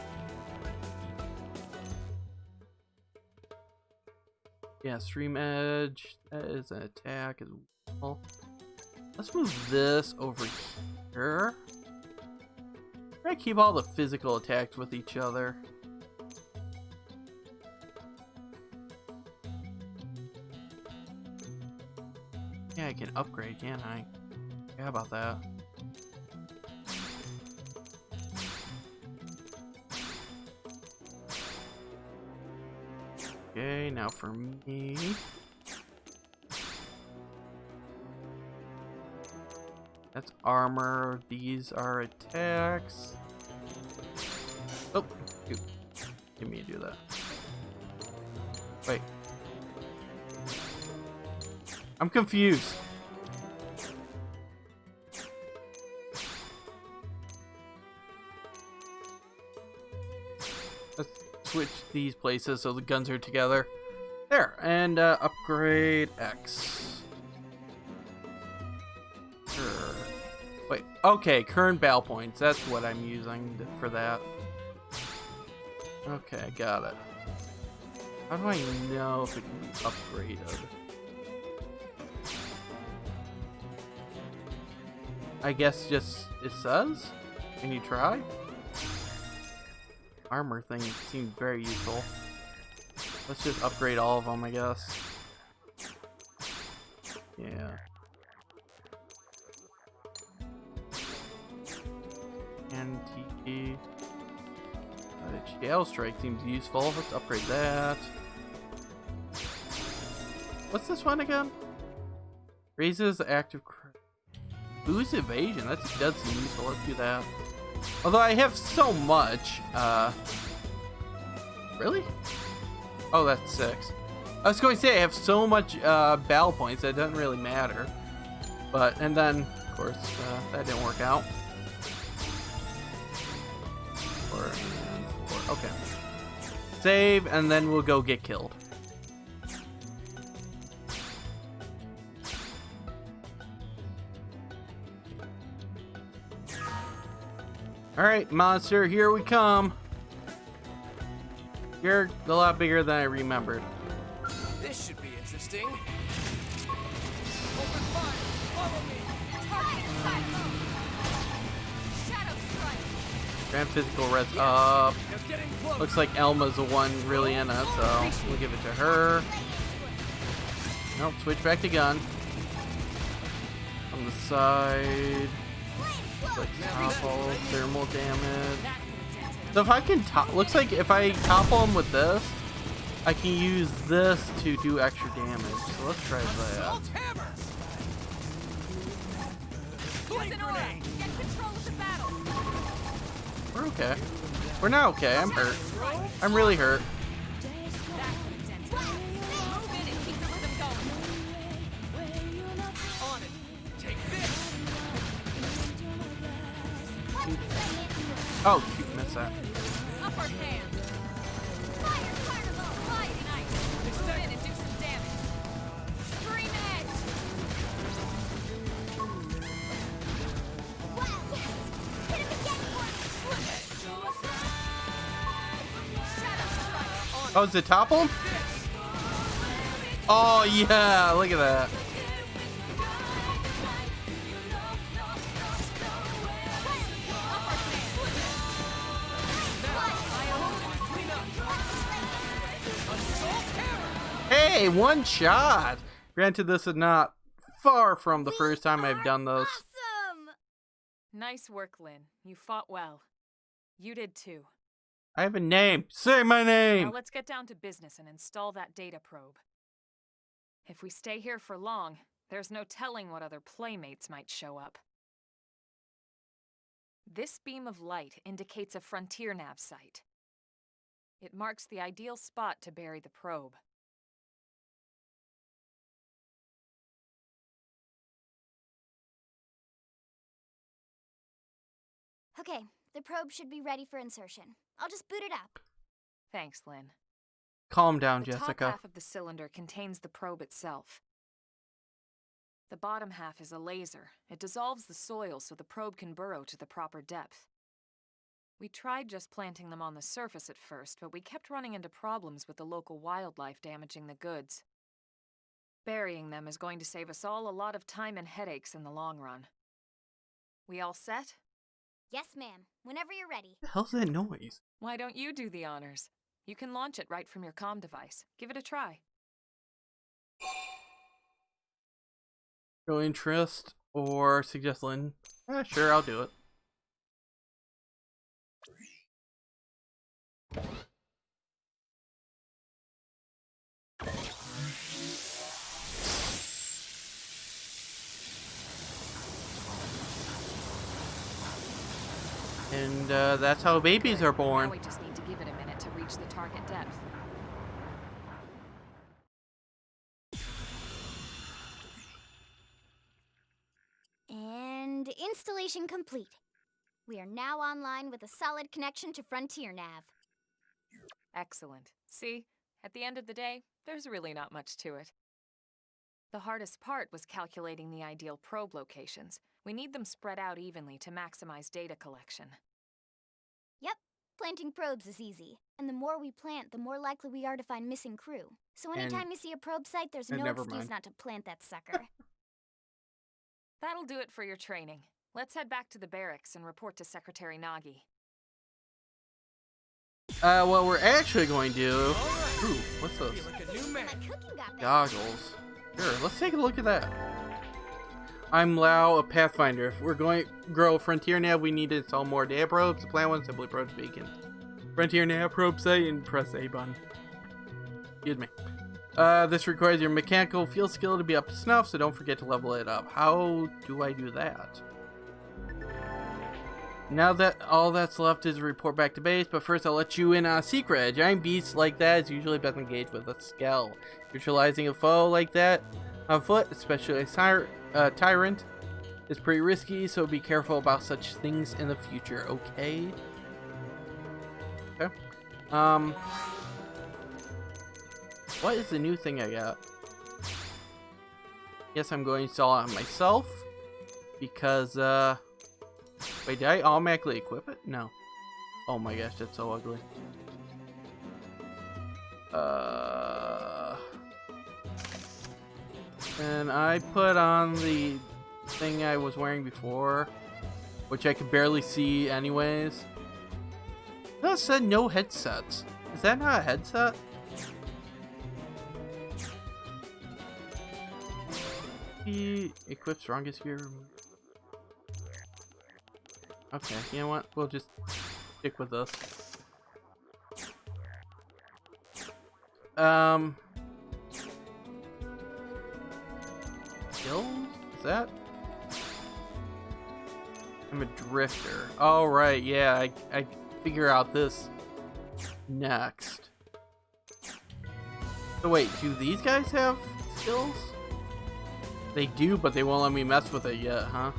Yeah, stream edge, that is an attack as well. Let's move this over here. Try to keep all the physical attacks with each other. Yeah, I can upgrade, can't I? Yeah, how about that? Okay, now for me. That's armor. These are attacks. Oh, shoot. Give me to do that. Wait. I'm confused. Let's switch these places so the guns are together. There, and upgrade X. Sure. Wait, okay, current battle points. That's what I'm using for that. Okay, I got it. How do I know if it can be upgraded? I guess just it says? Can you try? Armor thing seems very useful. Let's just upgrade all of them, I guess. Yeah. NTG. Gale Strike seems useful. Let's upgrade that. What's this one again? Raises the active. Boost evasion. That does seem useful. Let's do that. Although I have so much. Really? Oh, that's 6. I was going to say I have so much battle points that it doesn't really matter. But, and then, of course, that didn't work out. 4 and 4. Okay. Save, and then we'll go get killed. Alright, monster, here we come. You're a lot bigger than I remembered. This should be interesting. Open fire! Follow me! Target silo! Shadow strike! Grand physical res up. You're getting close. Looks like Elma's the one really in it, so we'll give it to her. Nope, switch back to gun. On the side. Like topple, thermal damage. So if I can looks like if I topple him with this, I can use this to do extra damage. So let's try that. Use an aura! Get control of the battle! We're okay. We're not okay. I'm hurt. I'm really hurt. Move in and keep the rhythm going! On it! Take this! Oh, you missed that. Upper hand! Fire carnival! Fly ignite! Move in and do some damage! Scream edge! Wow, yes! Hit him again for me! Shadow strike! Oh, is it topple? Oh yeah, look at that. Hey, one shot! Granted, this is not far from the first time I've done those. Awesome! Nice work, Lynn. You fought well. You did too. I have a name. Say my name! Now let's get down to business and install that data probe. If we stay here for long, there's no telling what other playmates might show up. This beam of light indicates a frontier nav site. It marks the ideal spot to bury the probe. Okay, the probe should be ready for insertion. I'll just boot it up. Thanks, Lynn. Calm down, The top Jessica. half of the cylinder contains the probe itself. The bottom half is a laser. It dissolves the soil so the probe can burrow to the proper depth. We tried just planting them on the surface at first, but we kept running into problems with the local wildlife damaging the goods. Burying them is going to save us all a lot of time and headaches in the long run. We all set? Yes, ma'am. Whenever you're ready. What the hell's that noise? Why don't you do the honors? You can launch it right from your comm device. Give it a try. Show interest or suggest Lynn? Sure, I'll do it. that's how babies are Now born. we just need to give it a minute to reach the target depth. And installation complete. We are now online with a solid connection to Frontier Nav. Excellent. See, at the end of the day, there's really not much to it. The hardest part was calculating the ideal probe locations. We need them spread out evenly to maximize data collection. Yep, planting probes is easy. And the more we plant, the more likely we are to find missing crew. So anytime you see a probe site, there's no never excuse mind. not to plant that sucker. That'll do it for your training. Let's head back to the barracks and report to Secretary Nagi. What we're actually going to do... Ooh, what's Feel this? like a new man. My cooking got better. Goggles. Sure, let's take a look at that. I'm Lau, a Pathfinder. If we're going to grow Frontier Nav, we need to install more data probes. The plan one simply probes beacon. Frontier Nav probe site and press A button. Excuse me. This requires your mechanical field skill to be up to snuff, so don't forget to level it up. How do I do that? Now that all that's left is a report back to base, but first I'll let you in on a secret. A giant beast like that is usually best engaged with a skull. Neutralizing a foe like that on foot, especially a tyrant, is pretty risky, so be careful about such things in the future, okay? Okay. What is the new thing I got? Guess I'm going to install it on myself, because, wait, did I automatically equip it? No. Oh my gosh, that's so ugly. And I put on the thing I was wearing before, which I could barely see anyways. That said no headsets. Is that not a headset? He equips strongest gear. Okay, you know what? We'll just stick with this. Skills? Is that? I'm a drifter. Oh, right, yeah, I figure out this next. So wait, do these guys have skills? They do, but they won't let me mess with it yet, huh?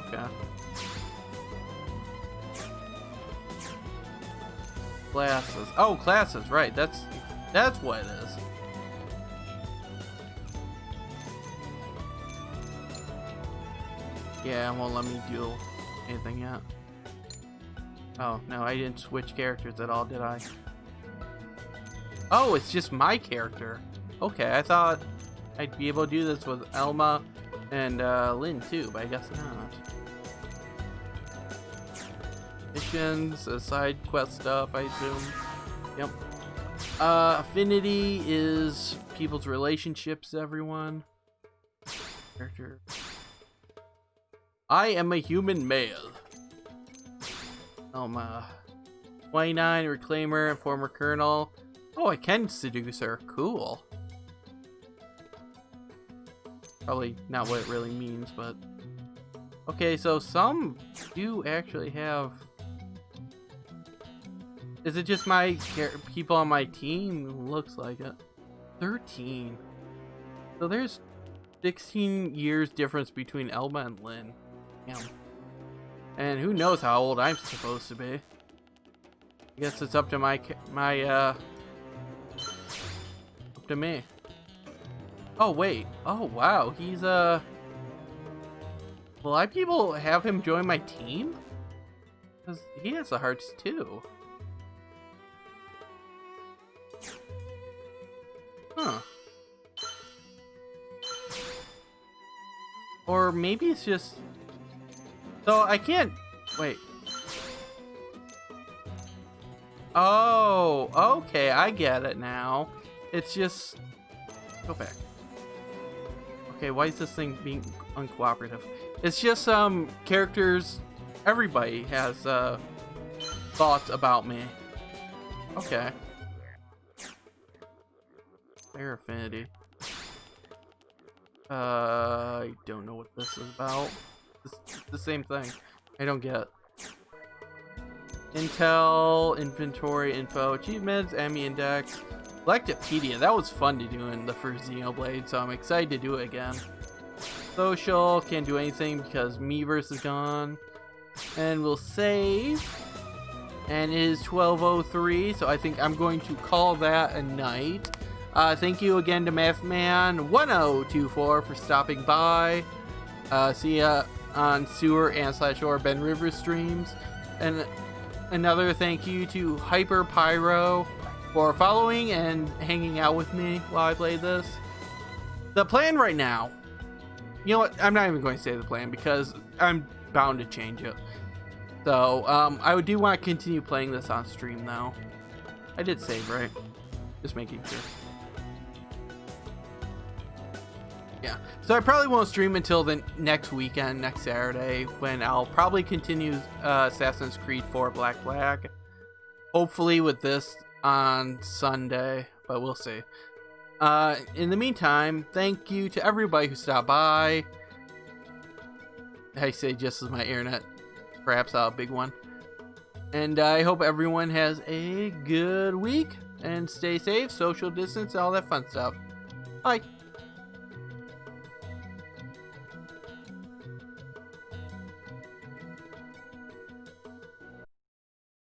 Okay. Classes. Oh, classes, right. That's what it is. Yeah, it won't let me do anything yet. Oh, no, I didn't switch characters at all, did I? Oh, it's just my character. Okay, I thought I'd be able to do this with Elma and Lynn too, but I guess not. Missions, side quest stuff, I assume. Yep. Affinity is people's relationships, everyone. Character. I am a human male. 29, reclaimer, and former colonel. Oh, I can seduce her. Cool. Probably not what it really means, but... Okay, so some do actually have... Is it just my people on my team? Looks like it. 13. So there's 16 years difference between Elma and Lynn. Damn. And who knows how old I'm supposed to be. I guess it's up to up to me. Oh wait. Oh wow. He's will I be able to have him join my team? Because he has the hearts too. Huh. Or maybe it's just... So I can't... Wait. Oh, okay, I get it now. It's just... Go back. Okay, why is this thing being uncooperative? It's just characters... Everybody has thoughts about me. Okay. Fair affinity. I don't know what this is about. It's the same thing. I don't get. Intel, inventory, info, achievements, Emmy Index, Electopedia. That was fun to do in the first Xenoblade, so I'm excited to do it again. Social, can't do anything because Miiverse is gone. And we'll save. And it is 12:03, so I think I'm going to call that a night. Thank you again to Mathman1024 for stopping by. See ya on Sewer and /or Ben Rivers streams. And another thank you to Hyper Pyro for following and hanging out with me while I play this. The plan right now, you know what? I'm not even going to say the plan because I'm bound to change it. So, I do want to continue playing this on stream though. I did save, right? Just making sure. Yeah, so I probably won't stream until the next weekend, next Saturday, when I'll probably continue Assassin's Creed 4 Black Flag. Hopefully with this on Sunday, but we'll see. In the meantime, thank you to everybody who stopped by. I say just as my internet perhaps a big one. And I hope everyone has a good week, and stay safe, social distance, all that fun stuff. Bye.